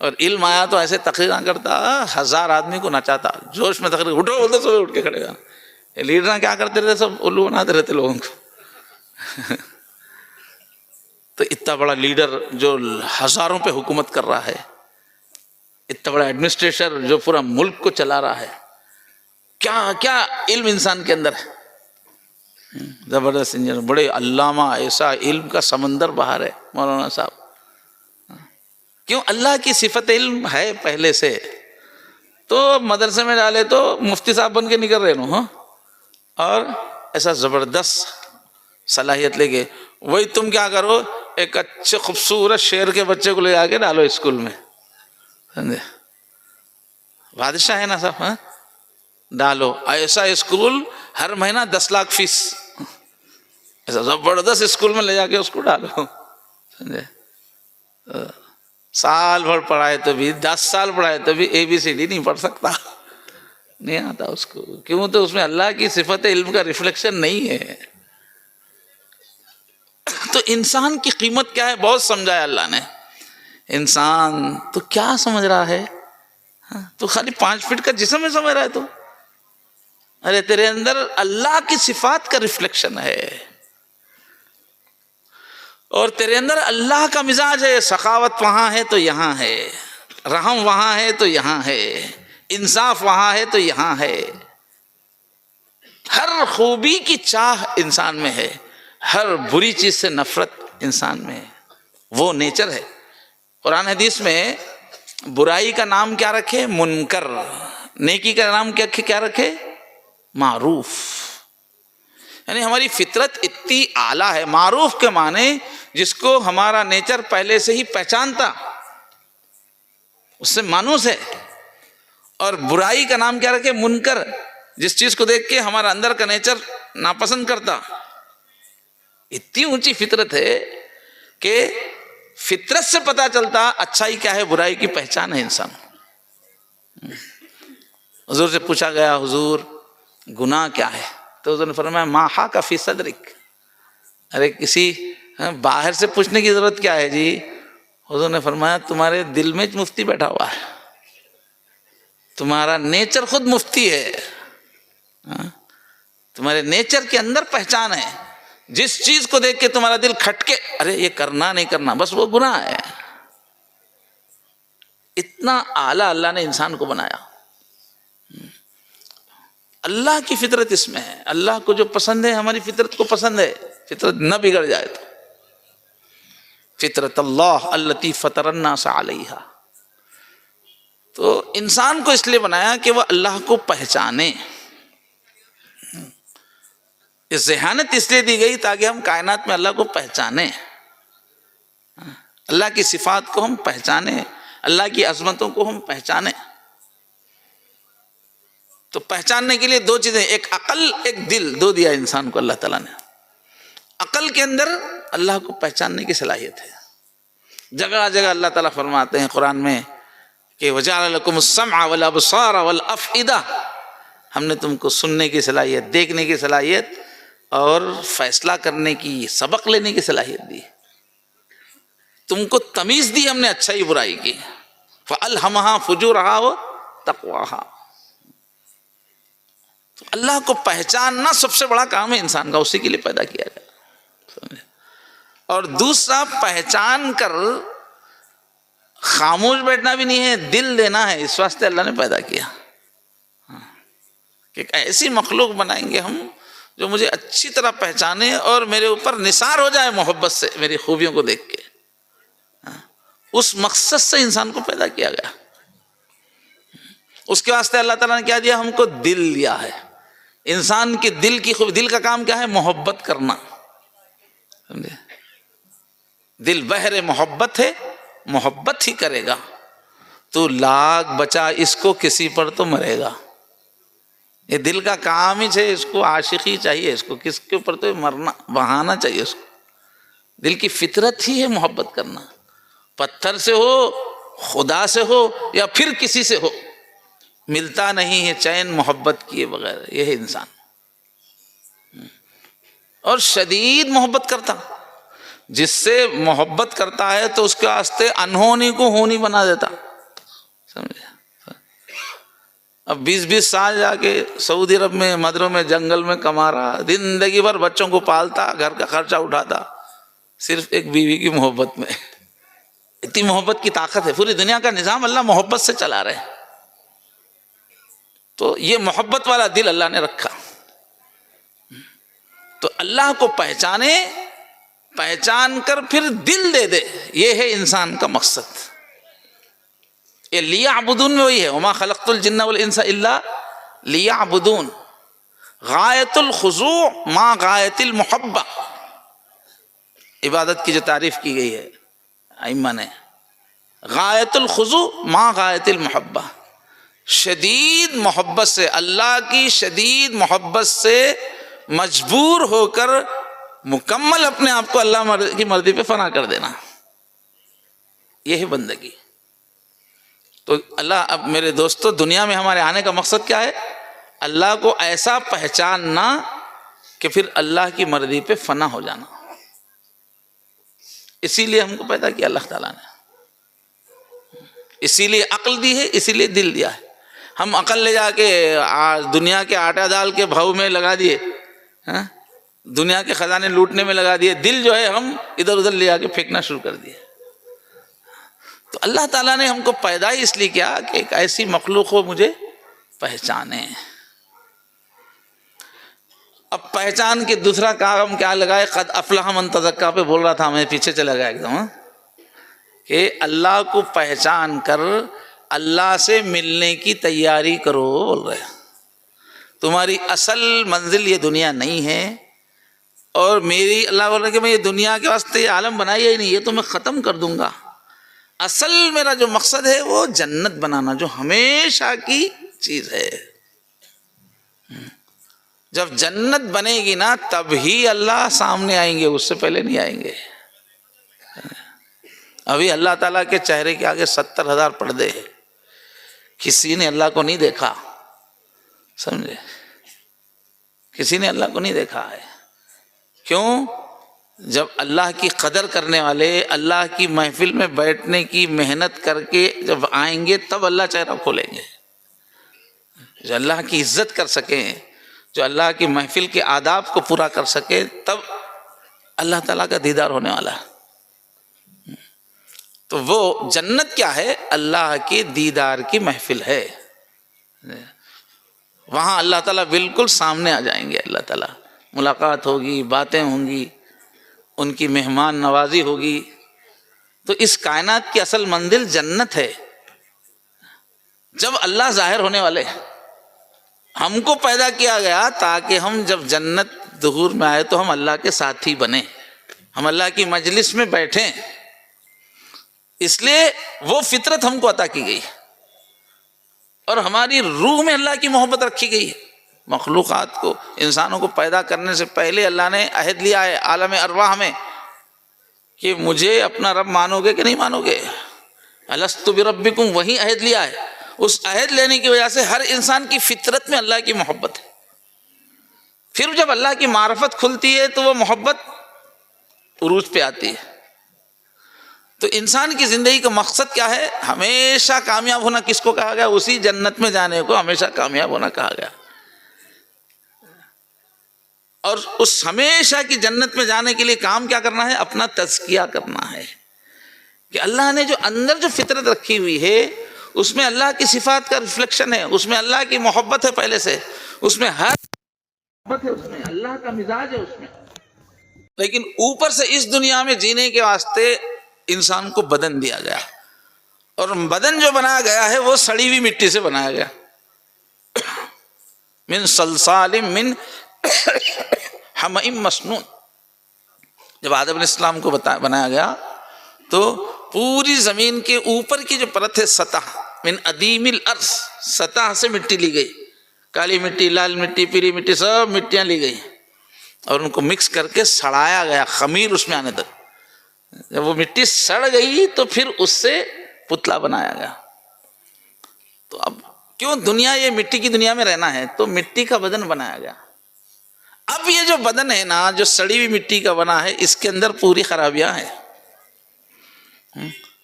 اور علم آیا تو ایسے تقریریں کرتا، 1000 آدمی کو نچاتا، جوش میں تقریر، اٹھو بولتے صبح اٹھ کے کھڑے گا، لیڈر کیا کرتے رہتے, سب الو بناتے رہتے لوگوں کو. تو اتنا بڑا لیڈر جو ہزاروں پہ حکومت کر رہا ہے, اتنا بڑا ایڈمنسٹریٹر جو پورا ملک کو چلا رہا ہے, کیا کیا علم انسان کے اندر ہے. زبردست انجینئر, بڑے علامہ, ایسا علم کا سمندر باہر ہے مولانا صاحب. کیوں؟ اللہ کی صفت علم ہے پہلے سے. تو مدرسے میں ڈالے تو مفتی صاحب بن کے نکل رہے نا, اور ایسا زبردست صلاحیت لے کے. وہی تم کیا کرو, ایک اچھے خوبصورت شعر کے بچے کو لے آ کے ڈالو اسکول میں, سمجھے, بادشاہ ہے نا صاحب, ڈالو ایسا اسکول, ہر مہینہ 10 لاکھ فیس, ایسا زبردست اسکول میں لے جا کے اس کو ڈالو, سمجھے. سال بھر پڑھائے تو بھی, 10 سال پڑھائے تو بھی ABCD نہیں پڑھ سکتا, نہیں آتا اس کو. کیوں؟ تو اس میں اللہ کی صفت علم کا ریفلیکشن نہیں ہے. تو انسان کی قیمت کیا ہے بہت سمجھایا اللہ نے. انسان تو کیا سمجھ رہا ہے, تو خالی 5 فٹ کا جسم ہے سمجھ رہا ہے تو. ارے تیرے اندر اللہ کی صفات کا ریفلیکشن ہے, اور تیرے اندر اللہ کا مزاج ہے. سخاوت وہاں ہے تو یہاں ہے, رحم وہاں ہے تو یہاں ہے, انصاف وہاں ہے تو یہاں ہے. ہر خوبی کی چاہ انسان میں ہے, ہر بری چیز سے نفرت انسان میں ہے. وہ نیچر ہے. قرآن حدیث میں برائی کا نام کیا رکھے؟ منکر. نیکی کا نام کیا رکھے؟ معروف. یعنی ہماری فطرت اتنی اعلیٰ ہے. معروف کے معنی جس کو ہمارا نیچر پہلے سے ہی پہچانتا, اس سے مانوس ہے. اور برائی کا نام کیا رکھے؟ منکر. جس چیز کو دیکھ کے ہمارا اندر کا نیچر ناپسند کرتا. اتنی اونچی فطرت ہے کہ فطرت سے پتا چلتا اچھائی کیا ہے, برائی کی پہچان ہے انسان. حضور سے پوچھا گیا, حضور گناہ کیا ہے؟ تو حضور نے فرمایا ما حاک فی صدرک. ارے کسی باہر سے پوچھنے کی ضرورت کیا ہے جی؟ حضور نے فرمایا تمہارے دل میں مفتی بیٹھا ہوا ہے, تمہارا نیچر خود مفتی ہے. تمہارے نیچر کے اندر پہچان ہے. جس چیز کو دیکھ کے تمہارا دل کھٹکے ارے یہ کرنا نہیں کرنا, بس وہ گناہ ہے. اتنا اعلیٰ اللہ نے انسان کو بنایا. اللہ کی فطرت اس میں ہے. اللہ کو جو پسند ہے ہماری فطرت کو پسند ہے, فطرت نہ بگڑ جائے تو. فطرت اللہ التی فطر الناس علیہا. تو انسان کو اس لیے بنایا کہ وہ اللہ کو پہچانے. اس ذہانت اس لیے دی گئی تاکہ ہم کائنات میں اللہ کو پہچانیں, اللہ کی صفات کو ہم پہچانیں, اللہ کی عظمتوں کو ہم پہچانیں. تو پہچاننے کے لیے 2 چیزیں, ایک عقل ایک دل, 2 دیا انسان کو اللہ تعالیٰ نے. عقل کے اندر اللہ کو پہچاننے کی صلاحیت ہے. جگہ جگہ اللہ تعالیٰ فرماتے ہیں قرآن میں کہ وَجَعَلَ لَكُمُ السَّمْعَ وَالْأَبْصَارَ وَالْأَفْئِدَةَ. ہم نے تم کو سننے کی صلاحیت, دیکھنے کی صلاحیت اور فیصلہ کرنے کی, سبق لینے کی صلاحیت دی. تم کو تمیز دی ہم نے اچھائی برائی کی. فَأَلْهَمَهَا فُجُورَهَا وَتَقْوَاهَا. تو اللہ کو پہچاننا سب سے بڑا کام ہے انسان کا, اسی کے لیے پیدا کیا گیا. اور دوسرا پہچان کر خاموش بیٹھنا بھی نہیں ہے, دل دینا ہے. اس واسطے اللہ نے پیدا کیا کہ ایسی مخلوق بنائیں گے ہم جو مجھے اچھی طرح پہچانے اور میرے اوپر نثار ہو جائے محبت سے, میری خوبیوں کو دیکھ کے. اس مقصد سے انسان کو پیدا کیا گیا. اس کے واسطے اللہ تعالیٰ نے کیا دیا؟ ہم کو دل دیا ہے. انسان کی دل کی خوبی, دل کا کام کیا ہے؟ محبت کرنا. سمجھے, دل بحر محبت ہے, محبت ہی کرے گا. تو لاکھ بچا اس کو, کسی پر تو مرے گا. یہ دل کا کام ہی ہے, اس کو عاشقی چاہیے, اس کو کس کے اوپر تو مرنا بہانا چاہیے اس کو. دل کی فطرت ہی ہے محبت کرنا. پتھر سے ہو, خدا سے ہو, یا پھر کسی سے ہو, ملتا نہیں ہے چین محبت کیے بغیر. یہ ہے انسان. اور شدید محبت کرتا, جس سے محبت کرتا ہے تو اس کے واسطے انہونی کو ہونی بنا دیتا. سمجھے, اب 20-20 سال جا کے سعودی عرب میں مدروں میں جنگل میں کما رہا، زندگی بھر بچوں کو پالتا، گھر کا خرچہ اٹھاتا، صرف ایک بیوی کی محبت میں۔ اتنی محبت کی طاقت ہے، پوری دنیا کا نظام اللہ محبت سے چلا رہے ہیں۔ تو یہ محبت والا دل اللہ نے رکھا۔ تو اللہ کو پہچانے، پہچان کر پھر دل دے دے، یہ ہے انسان کا مقصد۔ یہ لیعبدون میں وہی ہے، وما خلقت الجن والانس الا لیعبدون، غایت الخضوع ما غایت المحبہ، عبادت کی جو تعریف کی گئی ہے ائمہ نے، غایت الخضوع ما غایت المحبہ، شدید محبت سے، اللہ کی شدید محبت سے مجبور ہو کر مکمل اپنے آپ کو اللہ کی مرضی پہ فنا کر دینا، یہ ہے بندگی۔ تو اللہ، اب میرے دوستو، دنیا میں ہمارے آنے کا مقصد کیا ہے؟ اللہ کو ایسا پہچاننا کہ پھر اللہ کی مرضی پہ فنا ہو جانا۔ اسی لیے ہم کو پیدا کیا اللہ تعالیٰ نے، اسی لیے عقل دی ہے، اسی لیے دل دیا ہے۔ ہم عقل لے جا کے دنیا کے آٹا دال کے بھاؤ میں لگا دیے، دنیا کے خزانے لوٹنے میں لگا دیے، دل جو ہے ہم ادھر ادھر لے جا کے پھینکنا شروع کر دیے۔ تو اللہ تعالیٰ نے ہم کو پیدا ہی اس لیے کیا کہ ایک ایسی مخلوق ہو مجھے پہچانے۔ اب پہچان کے دوسرا کام کیا لگائے؟ قد افلح من تزکا پہ بول رہا تھا، میں پیچھے چلا گیا ایک دم، کہ اللہ کو پہچان کر اللہ سے ملنے کی تیاری کرو، بول رہے تمہاری اصل منزل یہ دنیا نہیں ہے، اور میری، اللہ بول رہے کہ میں یہ دنیا کے واسطے یہ عالم بنایا ہی نہیں، یہ تو میں ختم کر دوں گا۔ اصل میرا جو مقصد ہے وہ جنت بنانا، جو ہمیشہ کی چیز ہے۔ جب جنت بنے گی نا تب ہی اللہ سامنے آئیں گے، اس سے پہلے نہیں آئیں گے۔ ابھی اللہ تعالیٰ کے چہرے کے آگے 70,000 پردے ہیں، کسی نے اللہ کو نہیں دیکھا، سمجھے؟ کسی نے اللہ کو نہیں دیکھا ہے۔ کیوں؟ جب اللہ کی قدر کرنے والے اللہ کی محفل میں بیٹھنے کی محنت کر کے جب آئیں گے تب اللہ چہرہ کھولیں گے۔ جو اللہ کی عزت کر سکیں، جو اللہ کی محفل کے آداب کو پورا کر سکے، تب اللہ تعالیٰ کا دیدار ہونے والا ہے۔ تو وہ جنت کیا ہے؟ اللہ کے دیدار کی محفل ہے۔ وہاں اللہ تعالیٰ بالکل سامنے آ جائیں گے، اللہ تعالیٰ ملاقات ہوگی، باتیں ہوں گی، ان کی مہمان نوازی ہوگی۔ تو اس کائنات کی اصل منزل جنت ہے۔ جب اللہ ظاہر ہونے والے ہیں، ہم کو پیدا کیا گیا تاکہ ہم جب جنت ظہور میں آئے تو ہم اللہ کے ساتھی بنیں، ہم اللہ کی مجلس میں بیٹھیں۔ اس لیے وہ فطرت ہم کو عطا کی گئی، اور ہماری روح میں اللہ کی محبت رکھی گئی ہے۔ مخلوقات کو، انسانوں کو پیدا کرنے سے پہلے اللہ نے عہد لیا ہے عالم ارواح میں کہ مجھے اپنا رب مانو گے کہ نہیں مانو گے؟ الست بربکم، وہی عہد لیا ہے۔ اس عہد لینے کی وجہ سے ہر انسان کی فطرت میں اللہ کی محبت ہے۔ پھر جب اللہ کی معرفت کھلتی ہے تو وہ محبت عروج پہ آتی ہے۔ تو انسان کی زندگی کا مقصد کیا ہے؟ ہمیشہ کامیاب ہونا کس کو کہا گیا؟ اسی جنت میں جانے کو ہمیشہ کامیاب ہونا کہا گیا۔ اور اس ہمیشہ کی جنت میں جانے کے لیے کام کیا کرنا ہے؟ اپنا تزکیہ کرنا ہے، کہ اللہ نے جو اندر جو فطرت رکھی ہوئی ہے اس میں اللہ کی صفات کا ریفلیکشن ہے، اس میں اللہ کی محبت ہے، پہلے سے اس میں ہر محبت ہے، اس میں اللہ کا مزاج ہے اس میں۔ لیکن اوپر سے اس دنیا میں جینے کے واسطے انسان کو بدن دیا گیا، اور بدن جو بنایا گیا ہے وہ سڑی ہوئی مٹی سے بنایا گیا، من صلصال من حمإ مسنون۔ جب آدم علیہ السلام کو بنایا گیا تو پوری زمین کے اوپر کی جو پرت ہے، سطح، من ادیم الارض، سطح سے مٹی لی گئی، کالی مٹی، لال مٹی، پیلی مٹی، سب مٹیاں لی گئی اور ان کو مکس کر کے سڑایا گیا، خمیر اس میں آنے تک۔ جب وہ مٹی سڑ گئی تو پھر اس سے پتلا بنایا گیا۔ تو اب کیوں دنیا، یہ مٹی کی دنیا میں رہنا ہے تو مٹی کا بدن بنایا گیا۔ اب یہ جو بدن ہے نا، جو سڑی ہوئی مٹی کا بنا ہے، اس کے اندر پوری خرابیاں ہیں۔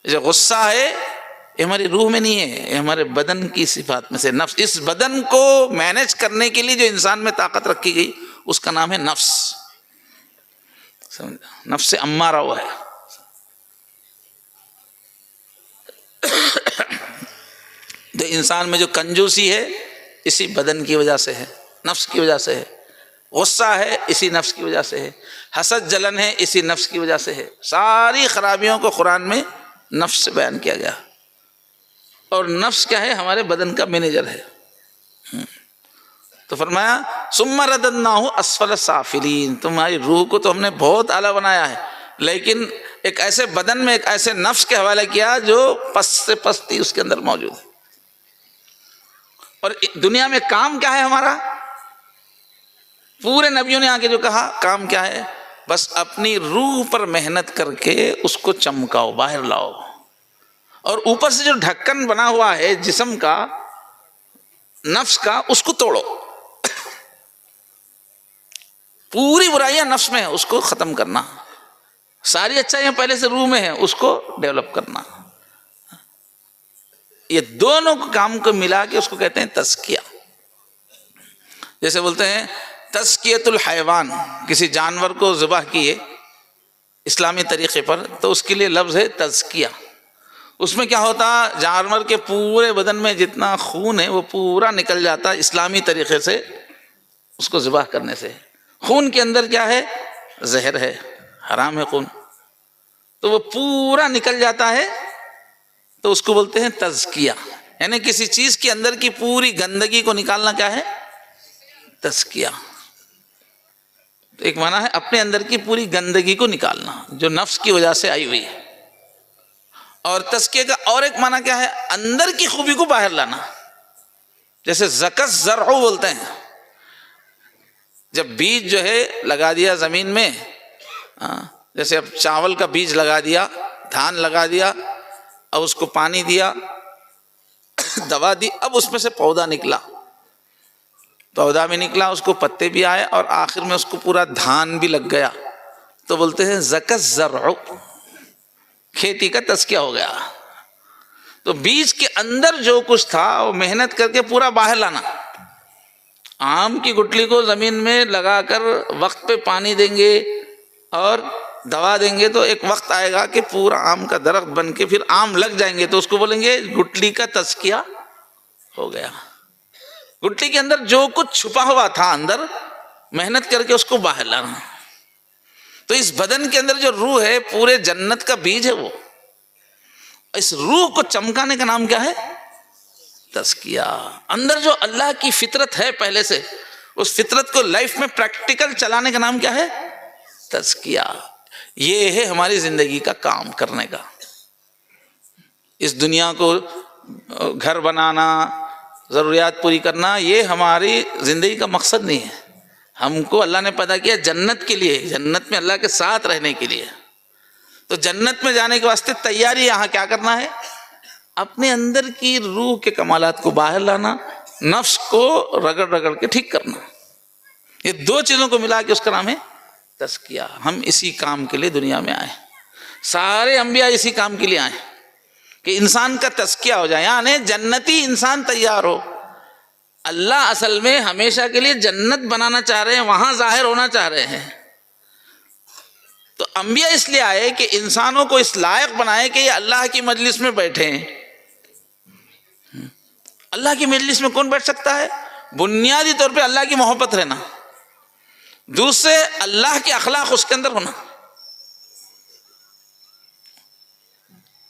جو غصہ ہے یہ ہماری روح میں نہیں ہے، یہ ہمارے بدن کی صفات میں سے نفس. اس بدن کو مینج کرنے کے لیے جو انسان میں طاقت رکھی گئی اس کا نام ہے نفس. نفس امارہ ہوا ہے. تو انسان میں جو کنجوسی ہے اسی بدن کی وجہ سے ہے، نفس کی وجہ سے ہے. غصہ ہے اسی نفس کی وجہ سے ہے. حسد جلن ہے اسی نفس کی وجہ سے ہے. ساری خرابیوں کو قرآن میں نفس سے بیان کیا گیا. اور نفس کیا ہے؟ ہمارے بدن کا مینیجر ہے. تو فرمایا ثم رددناہ اسفل سافلین، تمہاری روح کو تو ہم نے بہت اعلیٰ بنایا ہے، لیکن ایک ایسے بدن میں ایک ایسے نفس کے حوالے کیا جو پست سے پستی اس کے اندر موجود ہے. اور دنیا میں کام کیا ہے ہمارا؟ پورے نبیوں نے آ کے جو کہا کام کیا ہے؟ بس اپنی روح پر محنت کر کے اس کو چمکاؤ، باہر لاؤ. اور اوپر سے جو ڈھکن بنا ہوا ہے جسم کا، نفس کا، اس کو توڑو. پوری برائیاں نفس میں ہیں، اس کو ختم کرنا. ساری اچھائیاں پہلے سے روح میں ہیں، اس کو ڈیولپ کرنا. یہ دونوں کام کو ملا کے اس کو کہتے ہیں تزکیہ. جیسے بولتے ہیں تزکیۃ الحیوان، کسی جانور کو ذبح کیے اسلامی طریقے پر تو اس کے لیے لفظ ہے تزکیہ. اس میں کیا ہوتا؟ جانور کے پورے بدن میں جتنا خون ہے وہ پورا نکل جاتا اسلامی طریقے سے اس کو ذبح کرنے سے. خون کے اندر کیا ہے؟ زہر ہے، حرام ہے خون، تو وہ پورا نکل جاتا ہے. تو اس کو بولتے ہیں تزکیہ. یعنی کسی چیز کے اندر کی پوری گندگی کو نکالنا کیا ہے؟ تزکیہ. تو ایک معنی ہے اپنے اندر کی پوری گندگی کو نکالنا جو نفس کی وجہ سے آئی ہوئی ہے. اور تزکیہ کا اور ایک معنی کیا ہے؟ اندر کی خوبی کو باہر لانا. جیسے زکت زرع بولتے ہیں. جب بیج جو ہے لگا دیا زمین میں، جیسے اب چاول کا بیج لگا دیا، دھان لگا دیا، اب اس کو پانی دیا، دوا دی، اب اس میں سے پودا نکلا. پودا بھی نکلا، اس کو پتے بھی آئے، اور آخر میں اس کو پورا دھان بھی لگ گیا. تو بولتے ہیں زکت زرع، کھیتی کا تزکیہ ہو گیا. تو بیج کے اندر جو کچھ تھا وہ محنت کر کے پورا باہر لانا. آم کی گٹلی کو زمین میں لگا کر وقت پہ پانی دیں گے اور دوا دیں گے تو ایک وقت آئے گا کہ پورا آم کا درخت بن کے پھر آم لگ جائیں گے، تو اس کو بولیں گے گٹلی کا تزکیہ ہو گیا. گٹلی کے اندر جو کچھ چھپا ہوا تھا اندر، محنت کر کے اس کو باہر لانا. تو اس بدن کے اندر جو روح ہے پورے جنت کا بیج ہے. وہ اس روح کو چمکانے کا نام کیا ہے؟ تزکیہ. اندر جو اللہ کی فطرت ہے پہلے سے، اس فطرت کو لائف میں پریکٹیکل چلانے کا نام کیا ہے؟ تزکیہ. یہ ہے ہماری زندگی کا کام کرنے کا. اس دنیا کو گھر بنانا، ضروریات پوری کرنا، یہ ہماری زندگی کا مقصد نہیں ہے. ہم کو اللہ نے پیدا کیا جنت کے لیے، جنت میں اللہ کے ساتھ رہنے کے لیے. تو جنت میں جانے کے واسطے تیاری یہاں کیا کرنا ہے؟ اپنے اندر کی روح کے کمالات کو باہر لانا، نفس کو رگڑ رگڑ کے ٹھیک کرنا. یہ دو چیزوں کو ملا کے اس کا نام ہے تزکیہ. ہم اسی کام کے لیے دنیا میں آئے. سارے انبیاء اسی کام کے لیے آئے کہ انسان کا تزکیہ ہو جائے، یعنی جنتی انسان تیار ہو. اللہ اصل میں ہمیشہ کے لیے جنت بنانا چاہ رہے ہیں، وہاں ظاہر ہونا چاہ رہے ہیں. تو انبیاء اس لیے آئے کہ انسانوں کو اس لائق بنائے کہ یہ اللہ کی مجلس میں بیٹھیں. اللہ کی مجلس میں کون بیٹھ سکتا ہے؟ بنیادی طور پہ اللہ کی محبت رہنا، دوسرے اللہ کے اخلاق اس کے اندر ہونا.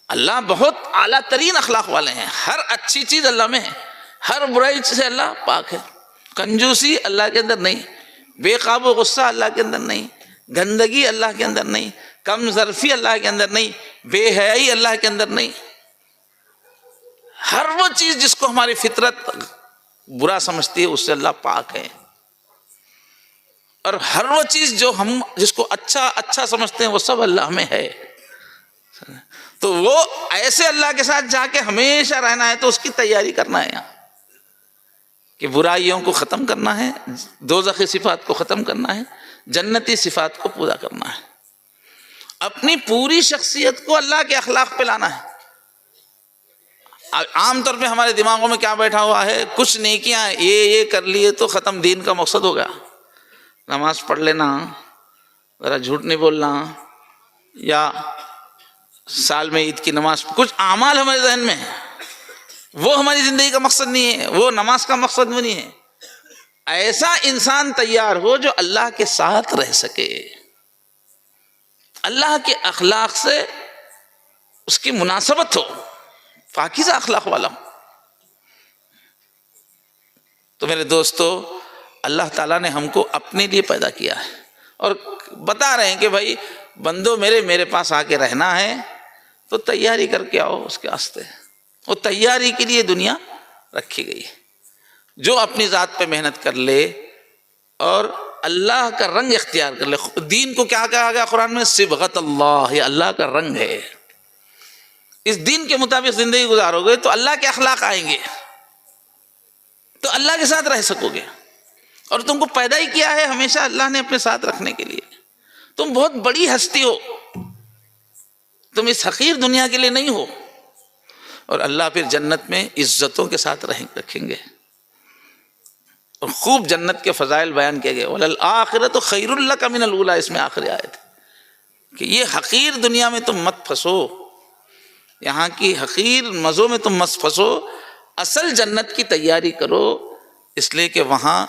اللہ بہت اعلیٰ ترین اخلاق والے ہیں، ہر اچھی چیز اللہ میں ہے، ہر برائی سے اللہ پاک ہے. کنجوسی اللہ کے اندر نہیں، بے قابو غصہ اللہ کے اندر نہیں، گندگی اللہ کے اندر نہیں، کم ظرفی اللہ کے اندر نہیں، بے حیائی اللہ کے اندر نہیں. ہر وہ چیز جس کو ہماری فطرت برا سمجھتی ہے اس سے اللہ پاک ہے. اور ہر وہ چیز جو ہم جس کو اچھا سمجھتے ہیں وہ سب اللہ میں ہے. تو وہ ایسے اللہ کے ساتھ جا کے ہمیشہ رہنا ہے تو اس کی تیاری کرنا ہے یہاں کہ برائیوں کو ختم کرنا ہے، دوزخی صفات کو ختم کرنا ہے، جنتی صفات کو پورا کرنا ہے. اپنی پوری شخصیت کو اللہ کے اخلاق پہ لانا ہے. عام طور پہ ہمارے دماغوں میں کیا بیٹھا ہوا ہے، کچھ نیکیاں یہ کر لیے تو ختم، دین کا مقصد ہو گیا، نماز پڑھ لینا، ذرا جھوٹ نہیں بولنا، یا سال میں عید کی نماز، کچھ اعمال ہمارے ذہن میں ہیں، وہ ہماری زندگی کا مقصد نہیں ہے، وہ نماز کا مقصد نہیں ہے۔ ایسا انسان تیار ہو جو اللہ کے ساتھ رہ سکے، اللہ کے اخلاق سے اس کی مناسبت ہو، پاکیزہ اخلاق والا ہو۔ تو میرے دوستو، اللہ تعالیٰ نے ہم کو اپنے لیے پیدا کیا ہے، اور بتا رہے ہیں کہ بھائی بندو میرے پاس آ کے رہنا ہے تو تیاری کر کے آؤ اس کے واسطے۔ وہ تیاری کے لیے دنیا رکھی گئی ہے۔ جو اپنی ذات پہ محنت کر لے اور اللہ کا رنگ اختیار کر لے، دین کو کیا کہا گیا قرآن میں؟ صبغت اللہ، یہ اللہ کا رنگ ہے۔ اس دین کے مطابق زندگی گزارو گے تو اللہ کے اخلاق آئیں گے، تو اللہ کے ساتھ رہ سکو گے۔ اور تم کو پیدا ہی کیا ہے ہمیشہ اللہ نے اپنے ساتھ رکھنے کے لیے۔ تم بہت بڑی ہستی ہو، تم اس حقیر دنیا کے لیے نہیں ہو، اور اللہ پھر جنت میں عزتوں کے ساتھ رکھیں گے۔ اور خوب جنت کے فضائل بیان کیے گئے، وَلَلْآخِرَةُ خَيْرٌ لَكَ مِنَ الْأُولَىٰ، اس میں آخری آیت ہے کہ یہ حقیر دنیا میں تم مت پھنسو، یہاں کی حقیر مزوں میں تم مت پھنسو، اصل جنت کی تیاری کرو، اس لیے کہ وہاں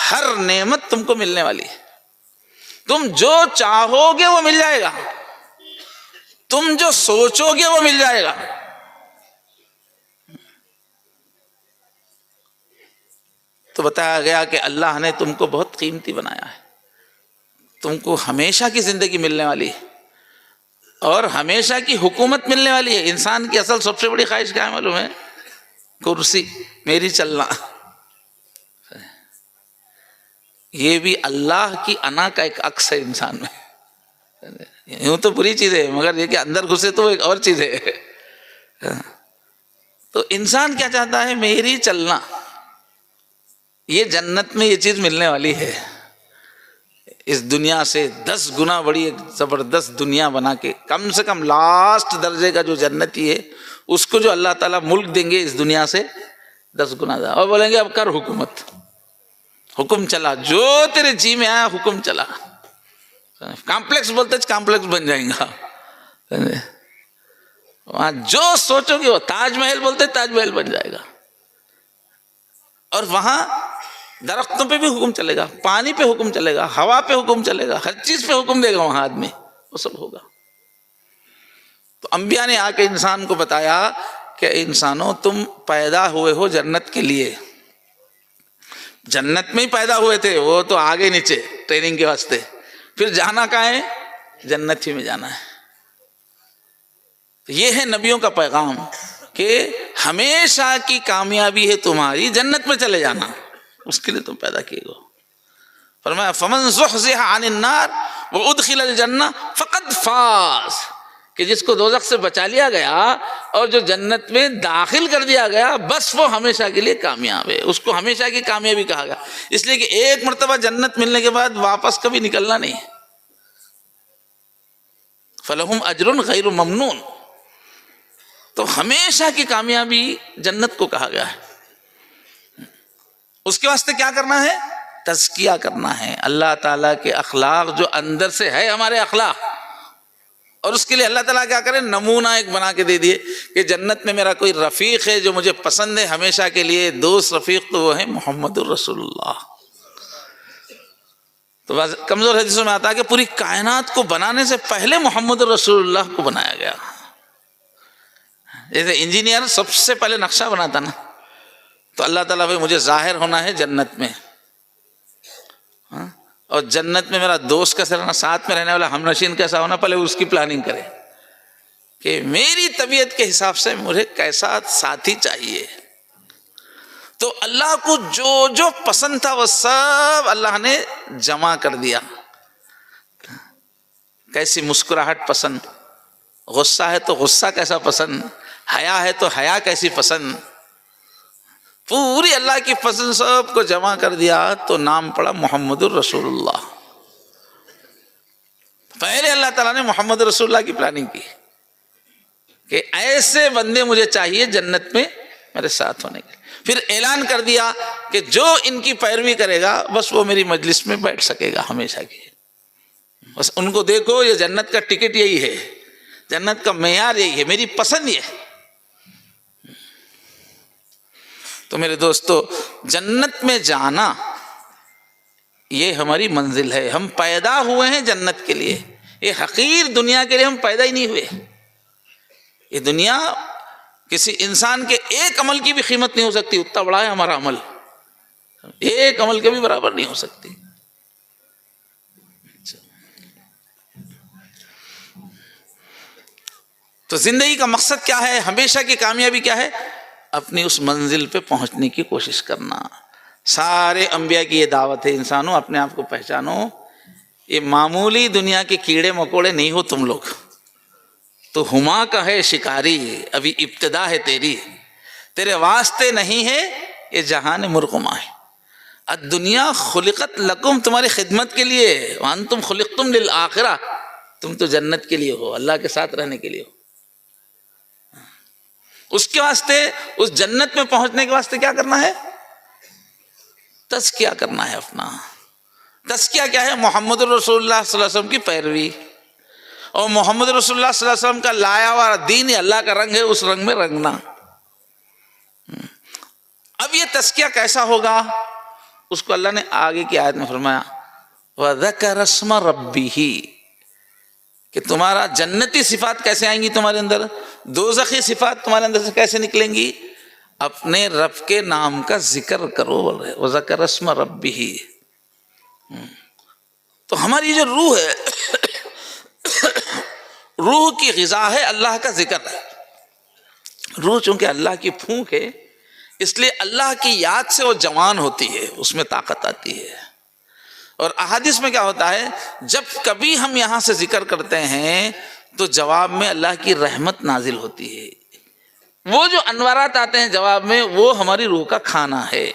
ہر نعمت تم کو ملنے والی ہے۔ تم جو چاہو گے وہ مل جائے گا، تم جو سوچو گے وہ مل جائے گا۔ تو بتایا گیا کہ اللہ نے تم کو بہت قیمتی بنایا ہے، تم کو ہمیشہ کی زندگی ملنے والی ہے، اور ہمیشہ کی حکومت ملنے والی ہے۔ انسان کی اصل سب سے بڑی خواہش کیا ہے معلوم ہے؟ کرسی، میری چلنا۔ یہ بھی اللہ کی انا کا ایک عکس ہے انسان میں۔ یوں تو بری چیز ہے، مگر یہ کہ اندر گھسے تو ایک اور چیز ہے۔ تو انسان کیا چاہتا ہے؟ میری چلنا۔ یہ جنت میں یہ چیز ملنے والی ہے، اس دنیا سے 10 گنا بڑی ایک زبردست دنیا بنا کے، کم سے کم لاسٹ درجے کا جو جنتی ہے اس کو جو اللہ تعالیٰ ملک دیں گے اس دنیا سے 10 گنا زیادہ، اور بولیں گے اب کر حکومت، حکم چلا، جو تیرے جی میں آیا حکم چلا۔ کمپلیکس بولتے کمپلیکس بن جائیں گا، وہاں جو سوچو گے وہ، تاج محل بولتے تاج محل بن جائے گا۔ اور وہاں درختوں پہ بھی حکم چلے گا، پانی پہ حکم چلے گا، ہوا پہ حکم چلے گا، ہر چیز پہ حکم دے گا وہاں آدمی، وہ سب ہوگا۔ تو انبیاء نے آ کے انسان کو بتایا کہ انسانوں تم پیدا ہوئے ہو جنت کے لیے، جنت میں ہی پیدا ہوئے تھے، وہ تو آگے نیچے ٹریننگ کے واسطے، پھر جانا کہاں ہے؟ جنت ہی میں جانا ہے۔ یہ ہے نبیوں کا پیغام کہ ہمیشہ کی کامیابی ہے تمہاری جنت میں چلے جانا، اس کے لیے تم پیدا کیے گو۔ فرمایا فَمَنْ زُحْزِحَ عَنِ النَّارِ وَأُدْخِلَ الْجَنَّةَ فَقَدْ فَازَ، کہ جس کو دوزخ سے بچا لیا گیا اور جو جنت میں داخل کر دیا گیا، بس وہ ہمیشہ کے لیے کامیاب ہے۔ اس کو ہمیشہ کی کامیابی کہا گیا، اس لیے کہ ایک مرتبہ جنت ملنے کے بعد واپس کبھی نکلنا نہیں۔ فَلَهُمْ أَجْرٌ غَيْرُ مَمْنُونَ، تو ہمیشہ کی کامیابی جنت کو کہا گیا ہے۔ اس کے واسطے کیا کرنا ہے؟ تزکیہ کرنا ہے، اللہ تعالیٰ کے اخلاق جو اندر سے ہے ہمارے اخلاق، اور اس کے لیے اللہ تعالیٰ کیا کرے؟ نمونہ ایک بنا کے دے دیے کہ جنت میں میرا کوئی رفیق ہے جو مجھے پسند ہے ہمیشہ کے لیے، دوست رفیق تو وہ ہے محمد الرسول اللہ۔ تو کمزور حدیثوں میں آتا ہے کہ پوری کائنات کو بنانے سے پہلے محمد الرسول اللہ کو بنایا گیا۔ جیسے انجینئر سب سے پہلے نقشہ بناتا نا، تو اللہ تعالیٰ بھائی مجھے ظاہر ہونا ہے جنت میں، اور جنت میں میرا دوست کیسا رہنا، ساتھ میں رہنے والا ہم نشین کیسا ہونا، پہلے اس کی پلاننگ کرے کہ میری طبیعت کے حساب سے مجھے کیسا ساتھی چاہیے۔ تو اللہ کو جو جو پسند تھا وہ سب اللہ نے جمع کر دیا۔ کیسی مسکراہٹ پسند، غصہ ہے تو غصہ کیسا پسند، حیا ہے تو حیا کیسی پسند، پوری اللہ کی پسند سب کو جمع کر دیا، تو نام پڑا محمد الرسول اللہ۔ پہلے اللہ تعالیٰ نے محمد رسول اللہ کی پلاننگ کی، کہ ایسے بندے مجھے چاہیے جنت میں میرے ساتھ ہونے کے لیے۔ پھر اعلان کر دیا کہ جو ان کی پیروی کرے گا بس وہ میری مجلس میں بیٹھ سکے گا ہمیشہ کی۔ بس ان کو دیکھو، یہ جنت کا ٹکٹ یہی ہے، جنت کا معیار یہی ہے، میری پسند یہ ہے۔ تو میرے دوستو، جنت میں جانا یہ ہماری منزل ہے۔ ہم پیدا ہوئے ہیں جنت کے لیے، یہ حقیر دنیا کے لیے ہم پیدا ہی نہیں ہوئے۔ یہ دنیا کسی انسان کے ایک عمل کی بھی قیمت نہیں ہو سکتی، اتنا بڑا ہے ہمارا عمل، ایک عمل کے بھی برابر نہیں ہو سکتی۔ تو زندگی کا مقصد کیا ہے؟ ہمیشہ کی کامیابی کیا ہے؟ اپنی اس منزل پہ پہنچنے کی کوشش کرنا۔ سارے انبیاء کی یہ دعوت ہے، انسانوں اپنے آپ کو پہچانو، یہ معمولی دنیا کے کیڑے مکوڑے نہیں ہو تم لوگ، تو ہما کا ہے شکاری، ابھی ابتدا ہے تیری، تیرے واسطے نہیں ہے یہ جہان مرغما ہے۔ الدنیا خلقت لکم، تمہاری خدمت کے لیے، وانتم خلقتم للآخرہ، تم تو جنت کے لیے ہو، اللہ کے ساتھ رہنے کے لیے ہو۔ اس کے واسطے، اس جنت میں پہنچنے کے واسطے کیا کرنا ہے؟ تزکیہ کرنا ہے اپنا۔ تزکیہ کیا ہے؟ محمد رسول اللہ صلی اللہ علیہ وسلم کی پیروی، اور محمد رسول اللہ صلی اللہ علیہ وسلم کا لایا ہوا دین اللہ کا رنگ ہے، اس رنگ میں رنگنا۔ اب یہ تزکیہ کیسا ہوگا؟ اس کو اللہ نے آگے کی آیت میں فرمایا وَذَكَرَ اسْمَ رَبِّهِ، کہ تمہارا جنتی صفات کیسے آئیں گی تمہارے اندر، دوزخی صفات تمہارے اندر سے کیسے نکلیں گی؟ اپنے رب کے نام کا ذکر کرو، بول رہے وَذَكَرَ اسْمَ رَبِّهِ۔ تو ہماری جو روح ہے، روح کی غذا ہے اللہ کا ذکر ہے۔ روح چونکہ اللہ کی پھونک ہے، اس لیے اللہ کی یاد سے وہ جوان ہوتی ہے، اس میں طاقت آتی ہے۔ اور احادیث میں کیا ہوتا ہے، جب کبھی ہم یہاں سے ذکر کرتے ہیں تو جواب میں اللہ کی رحمت نازل ہوتی ہے، وہ جو انوارات آتے ہیں جواب میں، وہ ہماری روح کا کھانا ہے۔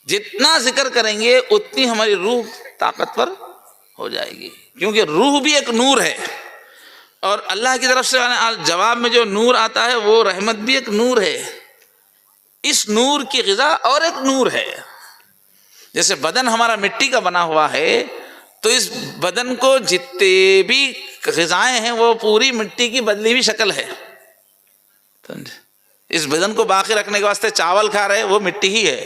جتنا ذکر کریں گے اتنی ہماری روح طاقتور ہو جائے گی، کیونکہ روح بھی ایک نور ہے، اور اللہ کی طرف سے جواب میں جو نور آتا ہے وہ رحمت بھی ایک نور ہے۔ اس نور کی غذا اور ایک نور ہے۔ جیسے بدن ہمارا مٹی کا بنا ہوا ہے، تو اس بدن کو جتنے بھی غذائیں ہیں وہ پوری مٹی کی بدلی ہوئی شکل ہے۔ اس بدن کو باقی رکھنے کے واسطے چاول کھا رہے، وہ مٹی ہی ہے،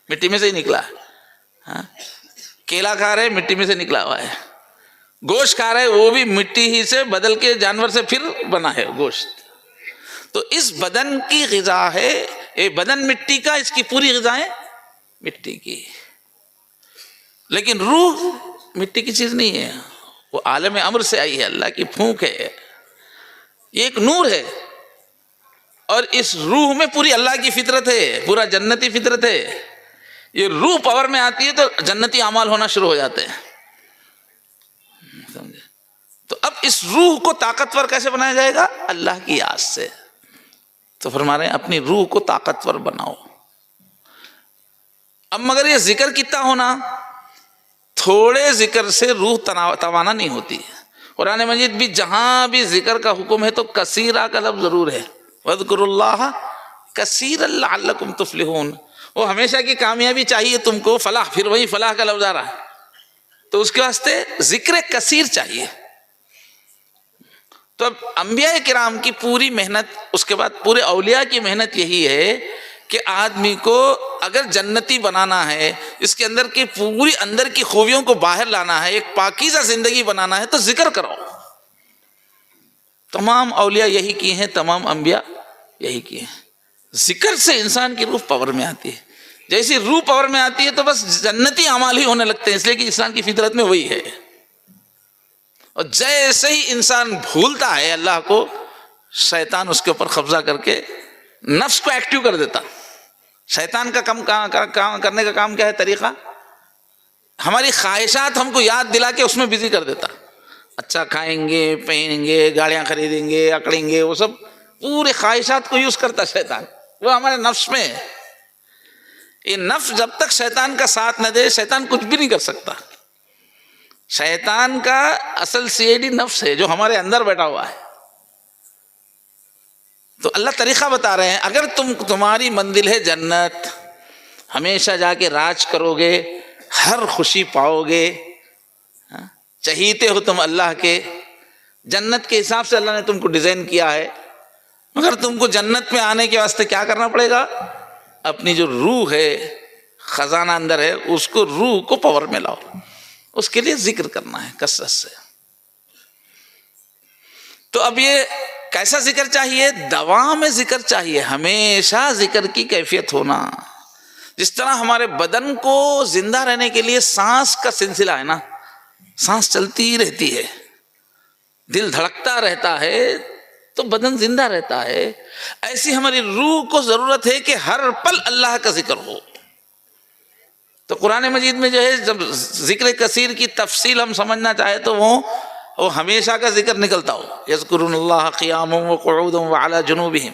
مٹی میں سے ہی نکلا ہے۔ کیلا کھا رہے، مٹی میں سے نکلا ہوا ہے۔ گوشت کھا رہے، وہ بھی مٹی ہی سے بدل کے جانور سے پھر بنا ہے گوشت۔ تو اس بدن کی غذا ہے، یہ بدن مٹی کا، اس کی پوری غذائیں مٹی کی۔ لیکن روح مٹی کی چیز نہیں ہے، وہ عالم امر سے آئی ہے، اللہ کی پھونک ہے، یہ ایک نور ہے، اور اس روح میں پوری اللہ کی فطرت ہے، پورا جنتی فطرت ہے۔ یہ روح پاور میں آتی ہے تو جنتی اعمال ہونا شروع ہو جاتے ہیں۔ تو اب اس روح کو طاقتور کیسے بنایا جائے گا؟ اللہ کی یاد سے۔ تو فرما رہے ہیں اپنی روح کو طاقتور بناؤ۔ اب مگر یہ ذکر کتنا ہونا؟ تھوڑے ذکر سے روح توانا نہیں ہوتی۔ قرآن مجید بھی جہاں بھی ذکر کا حکم ہے تو کثیرہ کا لفظ ضرور ہے، وَاذْكُرُوا اللَّهَ كَثِيرًا لَعَلَّكُمْ تُفْلِحُونَ۔ وہ ہمیشہ کی کامیابی چاہیے تم کو، فلاح، پھر وہی فلاح کا لفظ آ رہا ہے، تو اس کے واسطے ذکر کثیر چاہیے۔ تو اب انبیاء کرام کی پوری محنت، اس کے بعد پورے اولیاء کی محنت یہی ہے کہ آدمی کو اگر جنتی بنانا ہے، اس کے اندر کی پوری اندر کی خوبیوں کو باہر لانا ہے، ایک پاکیزہ زندگی بنانا ہے، تو ذکر کرو۔ تمام اولیاء یہی کیے ہیں، تمام انبیاء یہی کیے ہیں۔ ذکر سے انسان کی روح پاور میں آتی ہے۔ جیسی روح پاور میں آتی ہے تو بس جنتی اعمال ہی ہونے لگتے ہیں، اس لیے کہ انسان کی فطرت میں وہی ہے۔ اور جیسے ہی انسان بھولتا ہے اللہ کو، شیطان اس کے اوپر قبضہ کر کے نفس کو ایکٹیو کر دیتا۔ شیطان کا کام کرنے کا کام کیا ہے؟ طریقہ، ہماری خواہشات ہم کو یاد دلا کے اس میں بزی کر دیتا۔ اچھا کھائیں گے، پہنیں گے، گاڑیاں خریدیں گے، اکڑیں گے، وہ سب پورے خواہشات کو یوز کرتا شیطان، وہ ہمارے نفس میں ہے۔ یہ نفس جب تک شیطان کا ساتھ نہ دے، شیطان کچھ بھی نہیں کر سکتا۔ شیطان کا اصل سی آئی ڈی نفس ہے جو ہمارے اندر بیٹھا ہوا ہے۔ تو اللہ طریقہ بتا رہے ہیں، اگر تمہاری منزل ہے جنت، ہمیشہ جا کے راج کرو گے، ہر خوشی پاؤ گے، چہیتے ہو تم اللہ کے، جنت کے حساب سے اللہ نے تم کو ڈیزائن کیا ہے، مگر تم کو جنت میں آنے کے واسطے کیا کرنا پڑے گا؟ اپنی جو روح ہے، خزانہ اندر ہے، اس کو، روح کو پاور میں لاؤ، اس کے لیے ذکر کرنا ہے کثرت سے۔ تو اب یہ کیسا ذکر چاہیے؟ دوام میں ذکر چاہیے، ہمیشہ ذکر کی کیفیت ہونا۔ جس طرح ہمارے بدن کو زندہ رہنے کے لیے سانس کا سلسلہ ہے نا، سانس چلتی رہتی ہے، دل دھڑکتا رہتا ہے تو بدن زندہ رہتا ہے، ایسی ہماری روح کو ضرورت ہے کہ ہر پل اللہ کا ذکر ہو۔ تو قرآن مجید میں جو ہے جب ذکر کثیر کی تفصیل ہم سمجھنا چاہے تو وہ ہمیشہ کا ذکر نکلتا ہو، یذکرون اللہ قیاما وقعودا وعلی جنوبہم،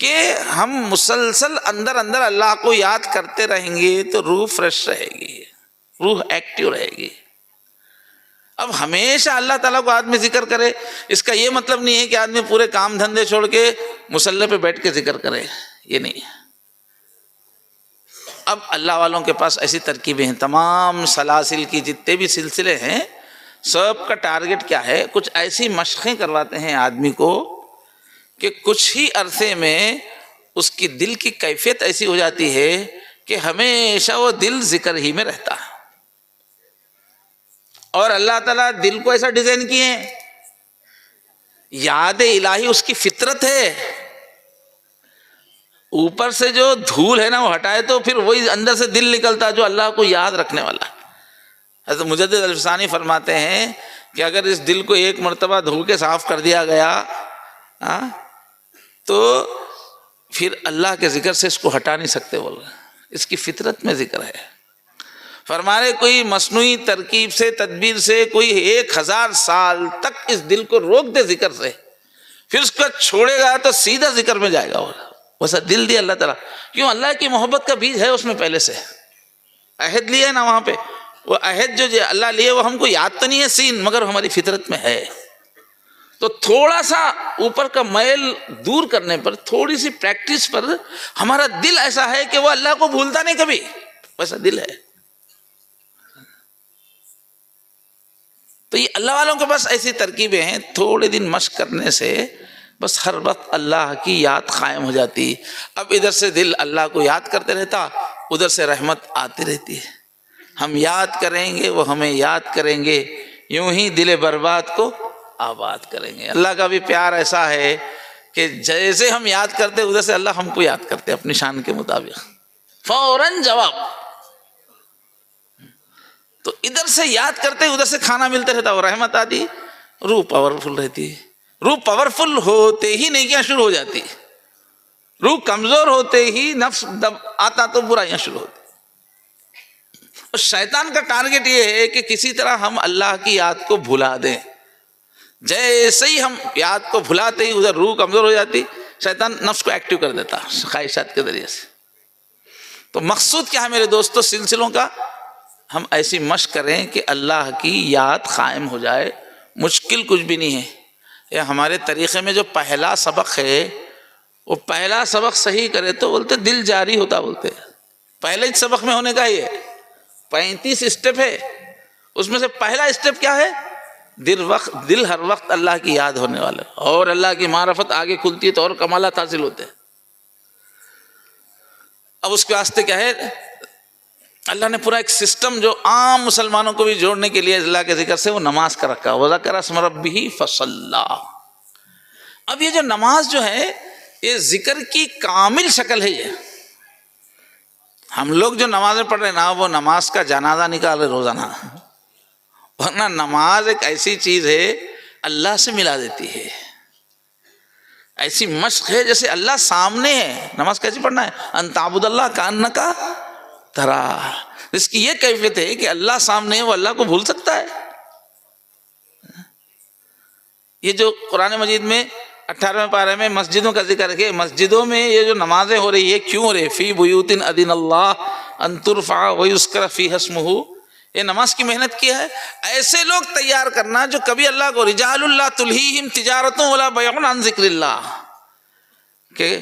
کہ ہم مسلسل اندر اللہ کو یاد کرتے رہیں گے تو روح فریش رہے گی، روح ایکٹیو رہے گی۔ اب ہمیشہ اللہ تعالیٰ کو آدمی ذکر کرے، اس کا یہ مطلب نہیں ہے کہ آدمی پورے کام دھندے چھوڑ کے مصلی پہ بیٹھ کے ذکر کرے، یہ نہیں ہے۔ اب اللہ والوں کے پاس ایسی ترکیبیں ہیں، تمام سلاسل کی جتنے بھی سلسلے ہیں، سب کا ٹارگٹ کیا ہے؟ کچھ ایسی مشقیں کرواتے ہیں آدمی کو کہ کچھ ہی عرصے میں اس کی دل کی کیفیت ایسی ہو جاتی ہے کہ ہمیشہ وہ دل ذکر ہی میں رہتا ہے۔ اور اللہ تعالیٰ دل کو ایسا ڈیزائن کیے ہیں، یاد الہی اس کی فطرت ہے، اوپر سے جو دھول ہے نا وہ ہٹائے تو پھر وہی اندر سے دل نکلتا ہے جو اللہ کو یاد رکھنے والا ہے۔ حضرت مجدد الفسانی فرماتے ہیں کہ اگر اس دل کو ایک مرتبہ دھو کے صاف کر دیا گیا تو پھر اللہ کے ذکر سے اس کو ہٹا نہیں سکتے، بول رہے اس کی فطرت میں ذکر ہے۔ فرمانے کوئی مصنوعی ترکیب سے، تدبیر سے، کوئی 1000 سال تک اس دل کو روک دے ذکر سے، پھر اس کو چھوڑے گا تو سیدھا ذکر میں جائے گا۔ ویسا دل دیا اللہ تعالیٰ، کیوں؟ اللہ کی محبت کا بیج ہے اس میں پہلے سے، عہد لیا ہے نا وہاں پہ، وہ عہد جو اللہ لیے وہ ہم کو یاد تو نہیں ہے سین، مگر ہماری فطرت میں ہے۔ تو تھوڑا سا اوپر کا میل دور کرنے پر، تھوڑی سی پریکٹس پر، ہمارا دل ایسا ہے کہ وہ اللہ کو بھولتا نہیں کبھی، ویسا دل ہے۔ تو یہ اللہ والوں کے پاس ایسی ترکیبیں ہیں، تھوڑے دن مشق کرنے سے بس ہر وقت اللہ کی یاد قائم ہو جاتی۔ اب ادھر سے دل اللہ کو یاد کرتے رہتا، ادھر سے رحمت آتی رہتی ہے۔ ہم یاد کریں گے، وہ ہمیں یاد کریں گے، یوں ہی دل برباد کو آباد کریں گے۔ اللہ کا بھی پیار ایسا ہے کہ جیسے ہم یاد کرتے ادھر سے اللہ ہم کو یاد کرتے اپنی شان کے مطابق، فوراً جواب۔ تو ادھر سے یاد کرتے ادھر سے کھانا ملتے رہتا، وہ رحمت آتی، روح پاورفل رہتی۔ روح پاورفل ہوتے ہی نیکیاں شروع ہو جاتی، روح کمزور ہوتے ہی نفس دب آتا تو برائیاں شروع ہوتی۔ اور شیطان کا ٹارگٹ یہ ہے کہ کسی طرح ہم اللہ کی یاد کو بھلا دیں۔ جیسے ہی ہم یاد کو بھلاتے ہی ادھر روح کمزور ہو جاتی، شیطان نفس کو ایکٹیو کر دیتا خواہشات کے ذریعے سے۔ تو مقصود کیا ہے میرے دوستو سلسلوں کا؟ ہم ایسی مشق کریں کہ اللہ کی یاد قائم ہو جائے۔ مشکل کچھ بھی نہیں ہے، یہ ہمارے طریقے میں جو پہلا سبق ہے، وہ پہلا سبق صحیح کرے تو بولتے دل جاری ہوتا، بولتے پہلے ہی سبق میں ہونے کا یہ 35 اسٹیپ ہے، اس میں سے پہلا اسٹیپ کیا ہے؟ دل ہر وقت اللہ کی یاد ہونے والا، اور اللہ کی معرفت آگے کھلتی ہے تو اور کمالات حاصل ہوتے ہیں۔ اب اس کے واسطے کیا ہے؟ اللہ نے پورا ایک سسٹم جو عام مسلمانوں کو بھی جوڑنے کے لیے اللہ کے ذکر سے وہ نماز کا رکھا، وَذَكَرَ اسْمَ رَبِّهِ فَصَلَّى۔ اب یہ جو نماز جو ہے یہ ذکر کی کامل شکل ہے۔ یہ ہم لوگ جو نمازیں پڑھ رہے ہیں نا، وہ نماز کا جنازہ نکال رہے روزانہ، ورنہ نماز ایک ایسی چیز ہے اللہ سے ملا دیتی ہے، ایسی مشق ہے جیسے اللہ سامنے ہے۔ نماز کیسے پڑھنا ہے؟ ان تعبد اللہ کانک تراہ، اس کی یہ کیفیت ہے کہ اللہ سامنے ہے، وہ اللہ کو بھول سکتا ہے؟ یہ جو قرآن مجید میں 18ویں پارے میں مسجدوں کا ذکر ہے، مسجدوں میں یہ جو نمازیں ہو رہی ہے کیوں ہو رہی ہے؟ فی بیوت اذن اللہ ان ترفع ویذکر فیہا اسمہ، یہ نماز کی محنت کیا ہے۔ ایسے لوگ تیار کرنا جو کبھی اللہ کو، رجال اللہ تلہیہم تجارت ولا بیع عن ذکر اللہ، کہ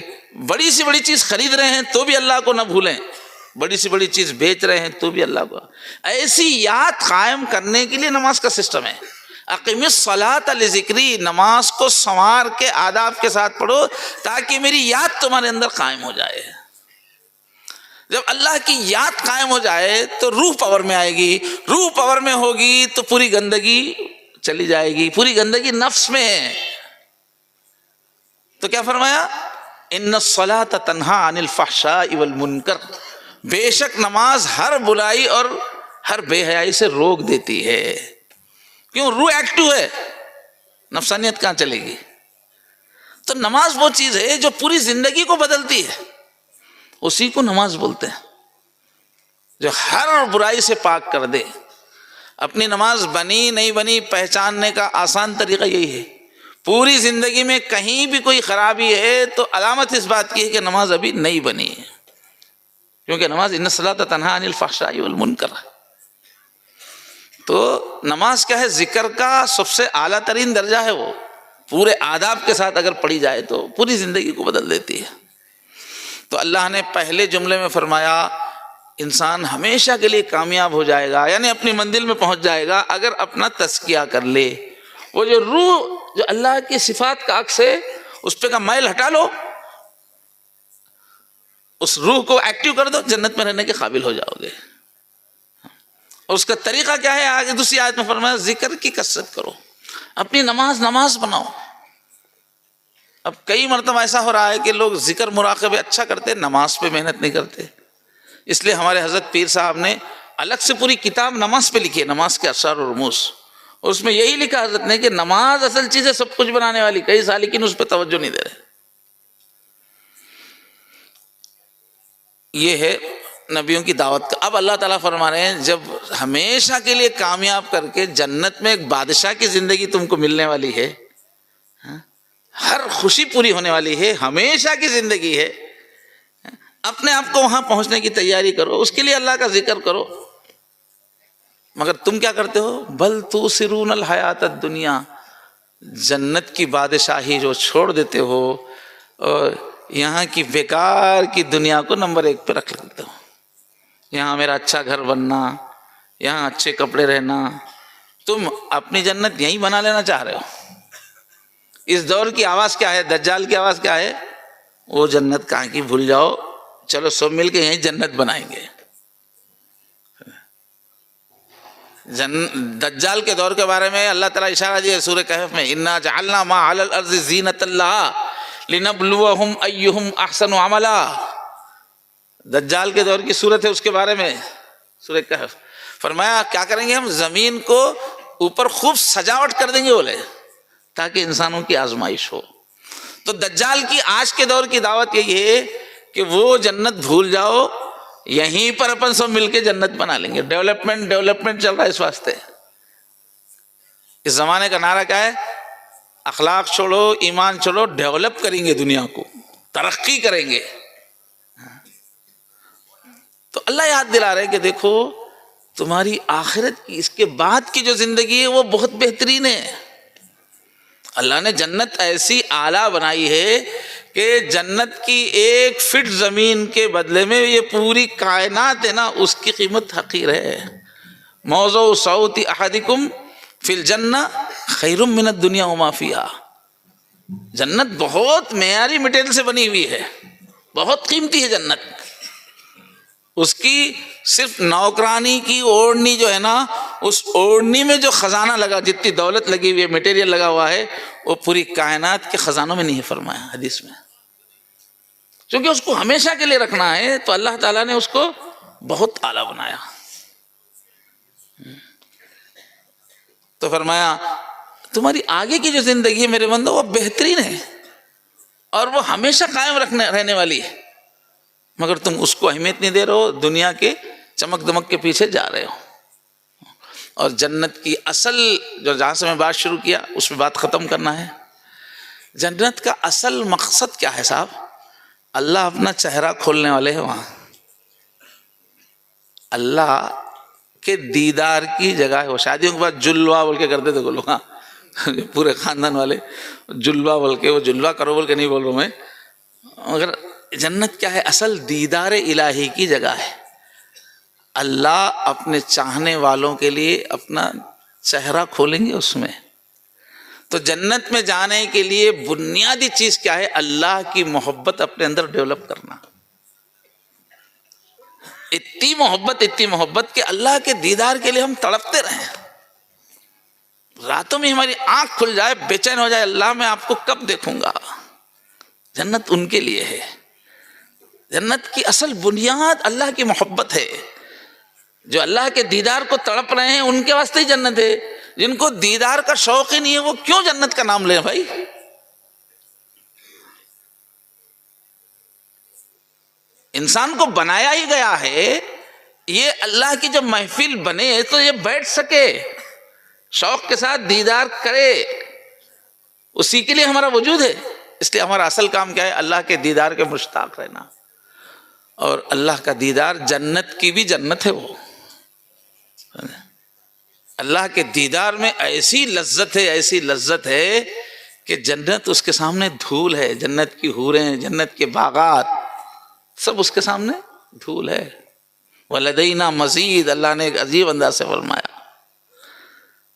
بڑی سی بڑی چیز خرید رہے ہیں تو بھی اللہ کو نہ بھولیں، بڑی سی بڑی چیز بیچ رہے ہیں تو بھی اللہ کو، ایسی یاد قائم کرنے کے لیے نماز کا سسٹم ہے۔ اقیم الصلاۃ لذکری، نماز کو سنوار کے آداب کے ساتھ پڑھو تاکہ میری یاد تمہارے اندر قائم ہو جائے۔ جب اللہ کی یاد قائم ہو جائے تو روح پاور میں آئے گی، روح پاور میں ہوگی تو پوری گندگی چلی جائے گی، پوری گندگی نفس میں ہے۔ تو کیا فرمایا؟ ان الصلاۃ تنہا عن الفحشاء والمنکر، بے شک نماز ہر برائی اور ہر بے حیائی سے روک دیتی ہے۔ کیوں؟ روح ایکٹیو ہے، نفسانیت کہاں چلے گی؟ تو نماز وہ چیز ہے جو پوری زندگی کو بدلتی ہے، اسی کو نماز بولتے ہیں، جو ہر برائی سے پاک کر دے۔ اپنی نماز بنی نہیں بنی پہچاننے کا آسان طریقہ یہی ہے، پوری زندگی میں کہیں بھی کوئی خرابی ہے تو علامت اس بات کی ہے کہ نماز ابھی نہیں بنی ہے، کیونکہ نماز ان الصلاۃ تنہا عن الفحشاء والمنکر۔ تو نماز کیا ہے؟ ذکر کا سب سے اعلیٰ ترین درجہ ہے، وہ پورے آداب کے ساتھ اگر پڑھی جائے تو پوری زندگی کو بدل دیتی ہے۔ تو اللہ نے پہلے جملے میں فرمایا انسان ہمیشہ کے لیے کامیاب ہو جائے گا، یعنی اپنی منزل میں پہنچ جائے گا اگر اپنا تزکیہ کر لے۔ وہ جو روح جو اللہ کی صفات کا عکس ہے اس پہ کا میل ہٹا لو، اس روح کو ایکٹیو کر دو، جنت میں رہنے کے قابل ہو جاؤ گے۔ اور اس کا طریقہ کیا ہے؟ آگے دوسری آیت میں فرمایا ذکر کی کثرت کرو، اپنی نماز بناؤ۔ اب کئی مرتبہ ایسا ہو رہا ہے کہ لوگ ذکر مراقبے اچھا کرتے، نماز پہ محنت نہیں کرتے۔ اس لیے ہمارے حضرت پیر صاحب نے الگ سے پوری کتاب نماز پہ لکھی ہے، نماز کے اسرار و رموز، اور اس میں یہی لکھا حضرت نے کہ نماز اصل چیز ہے سب کچھ بنانے والی، کئی سالکین اس پہ توجہ نہیں دے رہے۔ یہ ہے نبیوں کی دعوت کا۔ اب اللہ تعالیٰ فرما رہے ہیں جب ہمیشہ کے لیے کامیاب کر کے جنت میں ایک بادشاہ کی زندگی تم کو ملنے والی ہے، ہر خوشی پوری ہونے والی ہے، ہمیشہ کی زندگی ہے، اپنے آپ کو وہاں پہنچنے کی تیاری کرو، اس کے لیے اللہ کا ذکر کرو۔ مگر تم کیا کرتے ہو؟ بل تؤثرون الحیات الدنیا، جنت کی بادشاہی جو چھوڑ دیتے ہو اور یہاں کی بیکار کی دنیا کو نمبر 1 پہ رکھ لیتے ہو۔ یہاں میرا اچھا گھر بننا، یہاں اچھے کپڑے رہنا، تم اپنی جنت یہیں بنا لینا چاہ رہے ہو۔ اس دور کی آواز کیا ہے؟ دجال کی آواز کیا ہے؟ وہ جنت کہاں کی، بھول جاؤ، چلو سب مل کے یہیں جنت بنائیں گے۔ دجال کے دور کے بارے میں اللہ تعالیٰ اشارہ دیا سورہ کہف میں، انا جعلنا ما علی الارض زینۃ اللہ لنبلوہم ایہم احسن عملا۔ دجال کے دور کی صورت ہے اس کے بارے میں سورہ کہف۔ فرمایا کیا کریں گے؟ ہم زمین کو اوپر خوب سجاوٹ کر دیں گے، بولے تاکہ انسانوں کی آزمائش ہو۔ تو دجال کی آج کے دور کی دعوت یہی ہے کہ وہ جنت بھول جاؤ، یہیں پر اپن سب مل کے جنت بنا لیں گے۔ ڈیولپمنٹ چل رہا ہے اس واسطے۔ اس زمانے کا نعرہ کیا ہے؟ اخلاق چھوڑو، ایمان چھوڑو، ڈیولپ کریں گے دنیا کو، ترقی کریں گے۔ تو اللہ یاد دلا رہے کہ دیکھو تمہاری آخرت کی، اس کے بعد کی جو زندگی ہے وہ بہت بہترین ہے۔ اللہ نے جنت ایسی اعلیٰ بنائی ہے کہ جنت کی 1 فٹ زمین کے بدلے میں یہ پوری کائنات ہے نا، اس کی قیمت حقیر ہے۔ موضع صوت احدکم فی الجنہ خیر من الدنیا وما فیہا۔ جنت بہت معیاری مٹیریل سے بنی ہوئی ہے، بہت قیمتی ہے جنت۔ اس کی صرف نوکرانی کی اوڑھنی جو ہے نا، اس اوڑھنی میں جو خزانہ لگا، جتنی دولت لگی ہوئی ہے، میٹیریل لگا ہوا ہے، وہ پوری کائنات کے خزانوں میں نہیں ہے، فرمایا حدیث میں۔ چونکہ اس کو ہمیشہ کے لیے رکھنا ہے تو اللہ تعالیٰ نے اس کو بہت اعلیٰ بنایا۔ تو فرمایا تمہاری آگے کی جو زندگی ہے میرے بندو وہ بہترین ہے اور وہ ہمیشہ قائم رہنے والی ہے، مگر تم اس کو اہمیت نہیں دے رہے ہو، دنیا کے چمک دمک کے پیچھے جا رہے ہو۔ اور جنت کی اصل جو جہاں سے میں بات شروع کیا اس میں بات ختم کرنا ہے۔ جنت کا اصل مقصد کیا ہے صاحب؟ اللہ اپنا چہرہ کھولنے والے ہیں وہاں، اللہ کے دیدار کی جگہ ہے۔ وہ شادیوں کے بعد جلوہ بول کے کرتے تھے لوگ، ہاں پورے خاندان والے جلوہ بول کے، وہ جلوہ کرو بول کے نہیں بول رہا ہوں میں، مگر جنت کیا ہے؟ اصل دیدار الہی کی جگہ ہے. اللہ اپنے چاہنے والوں کے لیے اپنا چہرہ کھولیں گے اس میں. تو جنت میں جانے کے لیے بنیادی چیز کیا ہے؟ اللہ کی محبت اپنے اندر ڈیولپ کرنا. اتنی محبت کہ اللہ کے دیدار کے لیے ہم تڑپتے رہیں. راتوں میں ہماری آنکھ کھل جائے، بے چین ہو جائے، اللہ میں آپ کو کب دیکھوں گا. جنت ان کے لیے ہے. جنت کی اصل بنیاد اللہ کی محبت ہے. جو اللہ کے دیدار کو تڑپ رہے ہیں ان کے واسطے ہی جنت ہے. جن کو دیدار کا شوق ہی نہیں ہے وہ کیوں جنت کا نام لیں بھائی؟ انسان کو بنایا ہی گیا ہے یہ اللہ کی جب محفل بنے تو یہ بیٹھ سکے، شوق کے ساتھ دیدار کرے، اسی کے لیے ہمارا وجود ہے. اس لیے ہمارا اصل کام کیا ہے؟ اللہ کے دیدار کے مشتاق رہنا. اور اللہ کا دیدار جنت کی بھی جنت ہے. وہ اللہ کے دیدار میں ایسی لذت ہے کہ جنت اس کے سامنے دھول ہے. جنت کی حوریں، جنت کے باغات سب اس کے سامنے دھول ہے. وَلَدَيْنَا مزید، اللہ نے ایک عجیب انداز سے فرمایا.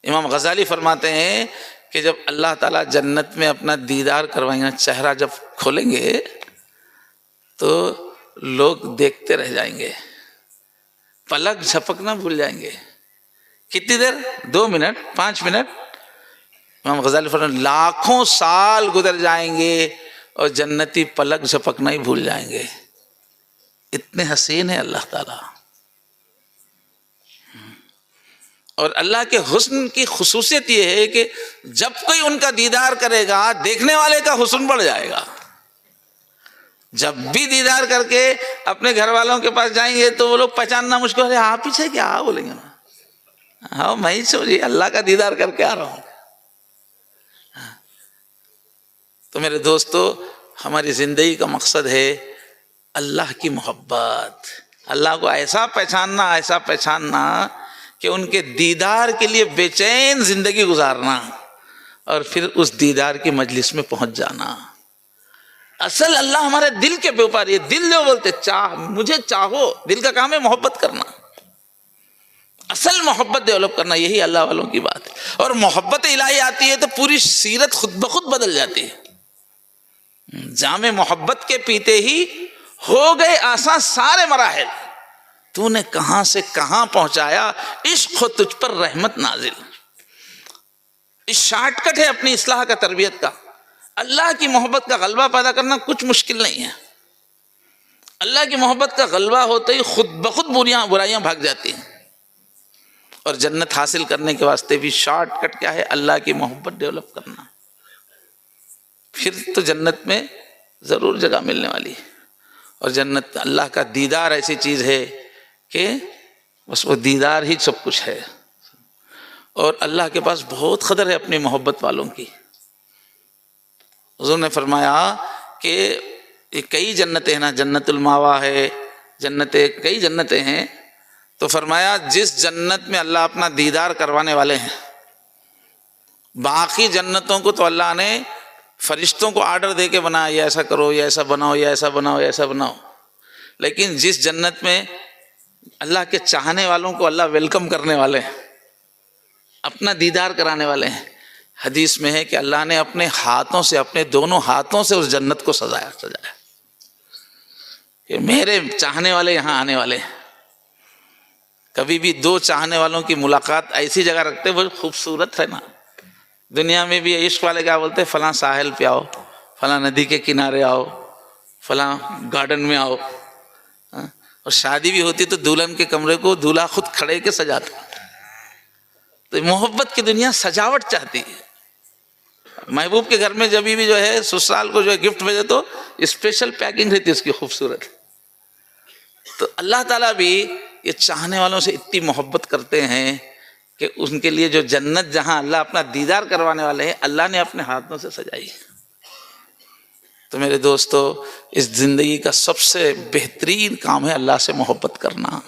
امام غزالی فرماتے ہیں کہ جب اللہ تعالیٰ جنت میں اپنا دیدار کروائیں گے، چہرہ جب کھولیں گے تو لوگ دیکھتے رہ جائیں گے، پلک جھپکنا بھول جائیں گے. کتنی دیر؟ 2 منٹ، 5 منٹ. امام غزالی فرماتے ہیں لاکھوں سال گزر جائیں گے اور جنتی پلک جھپکنا ہی بھول جائیں گے. اتنے حسین ہے اللہ تعالیٰ. اور اللہ کے حسن کی خصوصیت یہ ہے کہ جب کوئی ان کا دیدار کرے گا دیکھنے والے کا حسن بڑھ جائے گا. جب بھی دیدار کر کے اپنے گھر والوں کے پاس جائیں گے تو وہ لوگ پہچاننا مشکل ہے. آپ پیچھے کیا بولیں گے؟ ہاں میں ہی سوچی اللہ کا دیدار کر کے آ رہا ہوں. تو میرے دوستو، ہماری زندگی کا مقصد ہے اللہ کی محبت. اللہ کو ایسا پہچاننا کہ ان کے دیدار کے لیے بے چین زندگی گزارنا اور پھر اس دیدار کی مجلس میں پہنچ جانا. اصل اللہ ہمارے دل کے اوپر، یہ دل جو بولتے مجھے چاہو، دل کا کام ہے محبت کرنا. اصل محبت ڈیولپ کرنا، یہی اللہ والوں کی بات ہے. اور محبت الہی آتی ہے تو پوری سیرت خود بخود بدل جاتی ہے. جام محبت کے پیتے ہی ہو گئے آسان سارے مراحل. تو نے کہاں سے کہاں پہنچایا، عشق ہو تجھ پر رحمت نازل. اس شارٹ کٹ ہے اپنی اصلاح کا، تربیت کا. اللہ کی محبت کا غلبہ پیدا کرنا کچھ مشکل نہیں ہے. اللہ کی محبت کا غلبہ ہوتے ہی خود بخود برائیاں بھاگ جاتی ہیں. اور جنت حاصل کرنے کے واسطے بھی شارٹ کٹ کیا ہے؟ اللہ کی محبت ڈیولپ کرنا. پھر تو جنت میں ضرور جگہ ملنے والی ہے. اور جنت اللہ کا دیدار ایسی چیز ہے کہ بس وہ دیدار ہی سب کچھ ہے. اور اللہ کے پاس بہت قدر ہے اپنی محبت والوں کی. حضور نے فرمایا کہ یہ کئی جنتیں ہیں نا، جنت الماوا ہے، کئی جنتیں ہیں. تو فرمایا جس جنت میں اللہ اپنا دیدار کروانے والے ہیں، باقی جنتوں کو تو اللہ نے فرشتوں کو آرڈر دے کے بنایا، یہ ایسا کرو، یہ ایسا بناؤ، یہ ایسا بناؤ، یہ ایسا بناؤ. لیکن جس جنت میں اللہ کے چاہنے والوں کو اللہ ویلکم کرنے والے ہیں، اپنا دیدار کرانے والے ہیں، حدیث میں ہے کہ اللہ نے اپنے ہاتھوں سے، اپنے دونوں ہاتھوں سے اس جنت کو سجایا کہ میرے چاہنے والے یہاں آنے والے ہیں. کبھی بھی دو چاہنے والوں کی ملاقات ایسی جگہ رکھتے وہ خوبصورت ہے نا. دنیا میں بھی عشق والے کیا بولتے؟ فلاں ساحل پہ آؤ، فلاں ندی کے کنارے آؤ، فلاں گارڈن میں آؤ. اور شادی بھی ہوتی تو دلہن کے کمرے کو دولہا خود کھڑے کے سجاتا. تو محبت کی دنیا سجاوٹ چاہتی ہے. محبوب کے گھر میں جب بھی جو ہے سسرال کو جو ہے گفٹ بھیجے تو اسپیشل پیکنگ رہتی ہے اس کی خوبصورت. تو اللہ تعالیٰ بھی یہ چاہنے والوں سے اتنی محبت کرتے ہیں کہ ان کے لیے جو جنت جہاں اللہ اپنا دیدار کروانے والے ہیں، اللہ نے اپنے ہاتھوں سے سجائی. تو میرے دوستو، اس زندگی کا سب سے بہترین کام ہے اللہ سے محبت کرنا.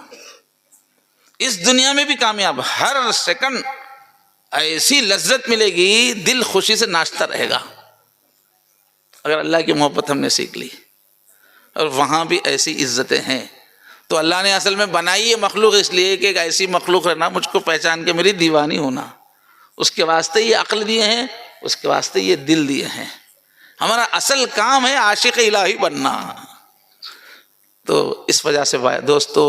اس دنیا میں بھی کامیاب، ہر سیکنڈ ایسی لذت ملے گی، دل خوشی سے ناچتا رہے گا اگر اللہ کی محبت ہم نے سیکھ لی. اور وہاں بھی ایسی عزتیں ہیں. تو اللہ نے اصل میں بنائی یہ مخلوق اس لیے کہ ایک ایسی مخلوق رہنا مجھ کو پہچان کے میری دیوانی ہونا. اس کے واسطے یہ عقل دیے ہیں, اس کے واسطے یہ دل دیے ہیں. ہمارا اصل کام ہے عاشق الہی بننا. تو اس وجہ سے دوستو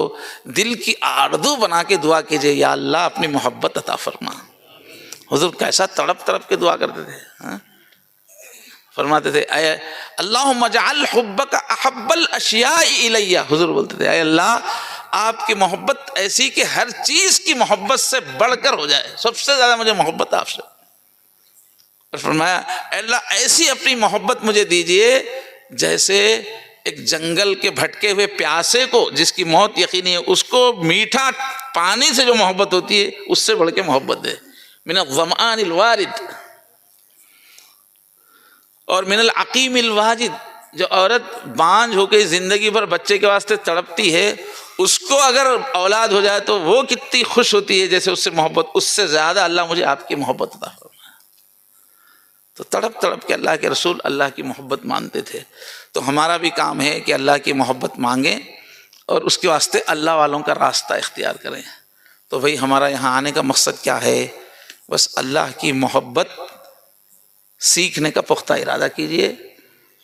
دل کی آرزو بنا کے دعا کیجئے, یا اللہ اپنی محبت عطا فرما. حضور کیسا تڑپ تڑپ کے دعا کرتے تھے, فرماتے تھے اے اللہم اجعل حبک احب الاشیاء الی. حضور بولتے تھے اے اللہ آپ کی محبت ایسی کہ ہر چیز کی محبت سے بڑھ کر ہو جائے, سب سے زیادہ مجھے محبت آپ سے. اور فرمایا اے اللہ ایسی اپنی محبت مجھے دیجئے جیسے ایک جنگل کے بھٹکے ہوئے پیاسے کو جس کی موت یقینی ہے, اس کو میٹھا پانی سے جو محبت ہوتی ہے اس سے بڑھ کے محبت دے. من الظمآن الوارد اور من العقیم الواجد, جو عورت بانجھ ہو کے زندگی بھر بچے کے واسطے تڑپتی ہے, اس کو اگر اولاد ہو جائے تو وہ کتنی خوش ہوتی ہے جیسے اس سے محبت. اس سے زیادہ اللہ مجھے آپ کی محبت عطا فرمائے. تو تڑپ تڑپ کے اللہ کے رسول اللہ کی محبت مانتے تھے. تو ہمارا بھی کام ہے کہ اللہ کی محبت مانگیں اور اس کے واسطے اللہ والوں کا راستہ اختیار کریں. تو بھئی ہمارا یہاں آنے کا مقصد کیا ہے؟ بس اللہ کی محبت سیکھنے کا پختہ ارادہ کیجئے,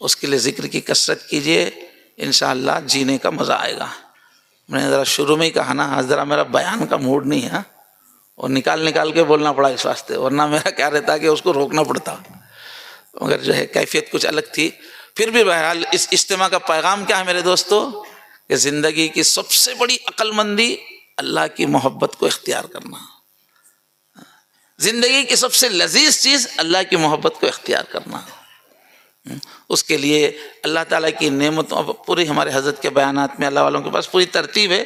اس کے لیے ذکر کی کثرت کیجئے, انشاءاللہ جینے کا مزہ آئے گا. میں نے ذرا شروع میں ہی کہا نا, آج ذرا میرا بیان کا موڈ نہیں ہے اور نکال کے بولنا پڑا اس واسطے, ورنہ میرا کیا رہتا کہ اس کو روکنا پڑتا, مگر جو ہے کیفیت کچھ الگ تھی. پھر بھی بہرحال اس اجتماع کا پیغام کیا ہے میرے دوستو, کہ زندگی کی سب سے بڑی عقل مندی اللہ کی محبت کو اختیار کرنا. زندگی کی سب سے لذیذ چیز اللہ کی محبت کو اختیار کرنا. اس کے لیے اللہ تعالیٰ کی نعمتوں, پوری ہمارے حضرت کے بیانات میں اللہ والوں کے پاس پوری ترتیب ہے,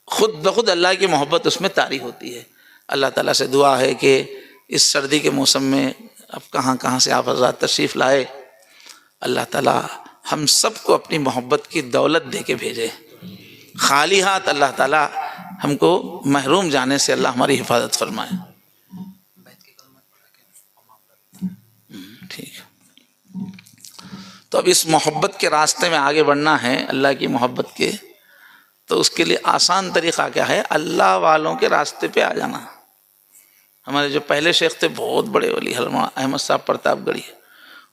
خود بخود اللہ کی محبت اس میں طاری ہوتی ہے. اللہ تعالیٰ سے دعا ہے کہ اس سردی کے موسم میں اب کہاں کہاں سے آپ حضرات تشریف لائے, اللہ تعالیٰ ہم سب کو اپنی محبت کی دولت دے کے بھیجے. خالی ہاتھ اللہ تعالیٰ ہم کو محروم جانے سے اللہ ہماری حفاظت فرمائے. ٹھیک. تو اب اس محبت کے راستے میں آگے بڑھنا ہے, اللہ کی محبت کے, تو اس کے لیے آسان طریقہ کیا ہے؟ اللہ والوں کے راستے پہ آ جانا. ہمارے جو پہلے شیخ تھے, بہت بڑے ولی علامہ احمد صاحب پرتاپ گڑھی,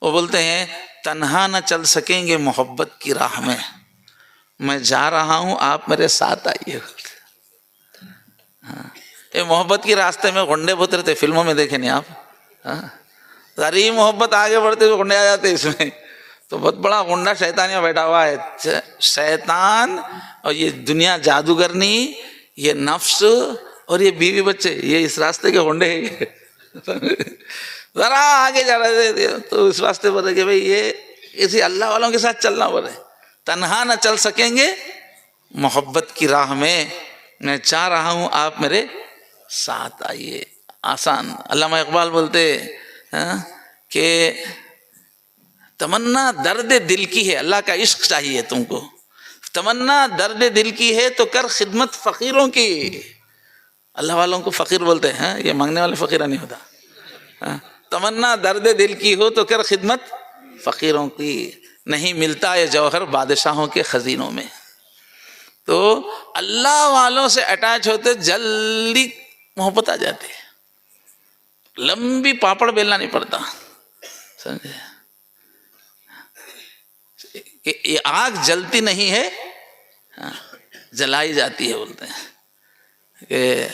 وہ بولتے ہیں تنہا نہ چل سکیں گے محبت کی راہ میں جا رہا ہوں آپ میرے ساتھ آئیے. یہ محبت کے راستے میں گنڈے بہت رہتے, فلموں میں دیکھیں نہیں آپ, ذرا محبت آگے بڑھتے تو گنڈے آ جاتے اس میں. تو بہت بڑا گنڈا شیطانیہ بیٹھا ہوا ہے, شیطان اور یہ دنیا جادوگرنی, یہ نفس اور یہ بیوی بچے, یہ اس راستے کے گنڈے ہیں. ذرا آگے جا رہے تھے تو اس راستے پر کہ بھئی یہ کسی اللہ والوں کے ساتھ چلنا پڑے. تنہا نہ چل سکیں گے محبت کی راہ میں چاہ رہا ہوں آپ میرے ساتھ آئیے. آسان. علامہ اقبال بولتے کہ تمنا درد دل کی ہے, اللہ کا عشق چاہیے تم کو, تمنا درد دل کی ہے تو کر خدمت فقیروں کی. اللہ والوں کو فقیر بولتے ہیں, یہ مانگنے والے فقیرہ نہیں ہوتا. تمنا درد دل کی ہو تو کر خدمت فقیروں کی, نہیں ملتا یہ جوہر بادشاہوں کے خزینوں میں. تو اللہ والوں سے اٹیچ ہوتے جلدی محبت آ جاتی ہے, لمبی پاپڑ بیلنا نہیں پڑتا. سمجھے کہ یہ آگ جلتی نہیں ہے, جلائی جاتی ہے. بولتے ہیں کہ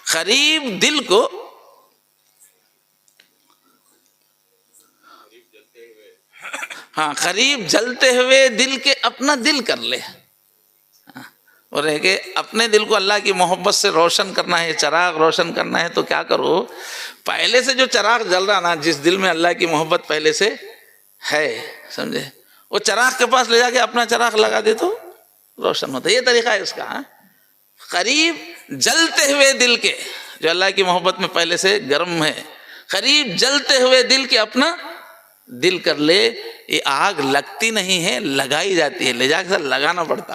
قریب دل کو قریب جلتے ہوئے دل کے اپنا دل کر لے. اور ہے کہ اپنے دل کو اللہ کی محبت سے روشن کرنا ہے, چراغ روشن کرنا ہے, تو کیا کرو, پہلے سے جو چراغ جل رہا نا, جس دل میں اللہ کی محبت پہلے سے ہے, سمجھے, وہ چراغ کے پاس لے جا کے اپنا چراغ لگا دے تو روشن ہوتا ہے. یہ طریقہ ہے اس کا. قریب جلتے ہوئے دل کے, جو اللہ کی محبت میں پہلے سے گرم ہے, قریب جلتے ہوئے دل کے اپنا دل کر لے. یہ آگ لگتی نہیں ہے, لگائی جاتی ہے, لے جا کے لگانا پڑتا.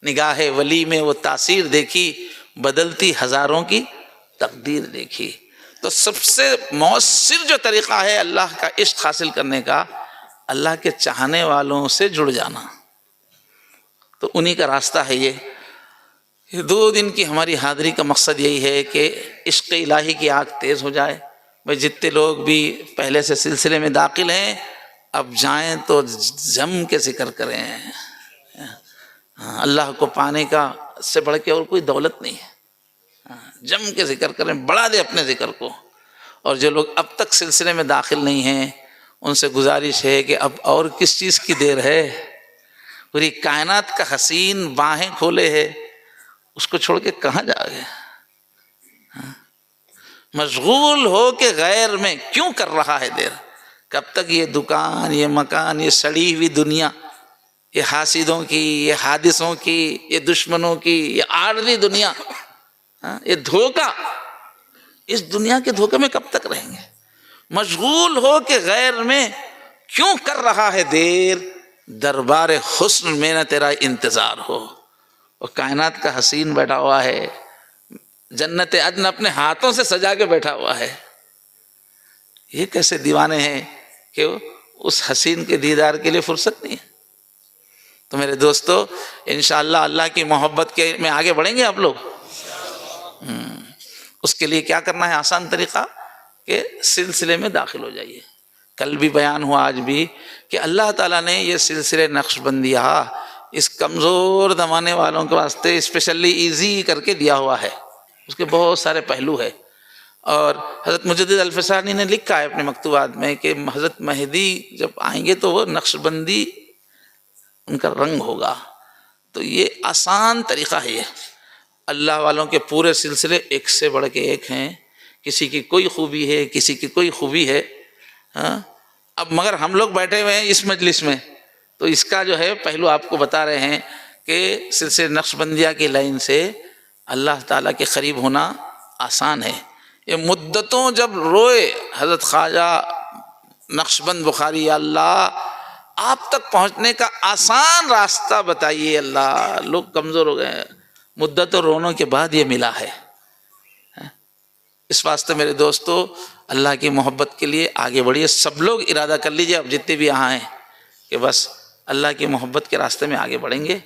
نگاہ ولی میں وہ تاثیر دیکھی, بدلتی ہزاروں کی تقدیر دیکھی. تو سب سے مؤثر جو طریقہ ہے اللہ کا عشق حاصل کرنے کا, اللہ کے چاہنے والوں سے جڑ جانا، تو انہی کا راستہ ہے یہ 2 دن کی ہماری حاضری کا مقصد یہی ہے کہ عشق الہی کی آگ تیز ہو جائے۔ بھائی جتنے لوگ بھی پہلے سے سلسلے میں داخل ہیں اب جائیں تو جم کے ذکر کریں۔ اللہ کو پانے کا سے بڑھ کے اور کوئی دولت نہیں ہے، جم کے ذکر کریں، بڑھا دے اپنے ذکر کو۔ اور جو لوگ اب تک سلسلے میں داخل نہیں ہیں ان سے گزارش ہے کہ اب اور کس چیز کی دیر ہے، پوری کائنات کا حسین باہیں کھولے ہے، اس کو چھوڑ کے کہاں جا گئے؟ مشغول ہو کے غیر میں کیوں کر رہا ہے دیر؟ کب تک یہ دکان، یہ مکان، یہ سڑی ہوئی دنیا، یہ حاسدوں کی، یہ حادثوں کی، یہ دشمنوں کی، یہ عارضی دنیا، یہ دھوکہ، اس دنیا کے دھوکے میں کب تک رہیں گے؟ مشغول ہو کے غیر میں کیوں کر رہا ہے دیر؟ دربار حسن میں نہ تیرا انتظار ہو۔ اور کائنات کا حسین بیٹھا ہوا ہے، جنت عدن اپنے ہاتھوں سے سجا کے بیٹھا ہوا ہے۔ یہ کیسے دیوانے ہیں کہ اس حسین کے دیدار کے لیے فرصت نہیں ہے؟ تو میرے دوستو انشاءاللہ اللہ کی محبت کے میں آگے بڑھیں گے آپ لوگ۔ اس کے لیے کیا کرنا ہے؟ آسان طریقہ کہ سلسلے میں داخل ہو جائیے۔ کل بھی بیان ہوا، آج بھی، کہ اللہ تعالیٰ نے یہ سلسلے نقش بندیہ اس کمزور زمانے والوں کے واسطے اسپیشلی ایزی کر کے دیا ہوا ہے۔ اس کے بہت سارے پہلو ہے، اور حضرت مجدد الفسانی نے لکھا ہے اپنے مکتوبات میں کہ حضرت مہدی جب آئیں گے تو وہ نقش بندی ان کا رنگ ہوگا۔ تو یہ آسان طریقہ ہے، یہ اللہ والوں کے پورے سلسلے ایک سے بڑھ کے ایک ہیں، کسی کی کوئی خوبی ہے، کسی کی کوئی خوبی ہے۔ اب مگر ہم لوگ بیٹھے ہوئے ہیں اس مجلس میں، تو اس کا جو ہے پہلو آپ کو بتا رہے ہیں کہ سلسلے نقش بندیہ کی لائن سے اللہ تعالیٰ کے قریب ہونا آسان ہے۔ یہ مدتوں جب روئے حضرت خواجہ نقش بند بخاری، یا اللہ آپ تک پہنچنے کا آسان راستہ بتائیے اللہ، لوگ کمزور ہو گئے ہیں، مدتوں رونوں کے بعد یہ ملا ہے۔ اس واسطے میرے دوستو اللہ کی محبت کے لیے آگے بڑھیے، سب لوگ ارادہ کر لیجئے، اب جتنے بھی یہاں ہیں، کہ بس اللہ کی محبت کے راستے میں آگے بڑھیں گے۔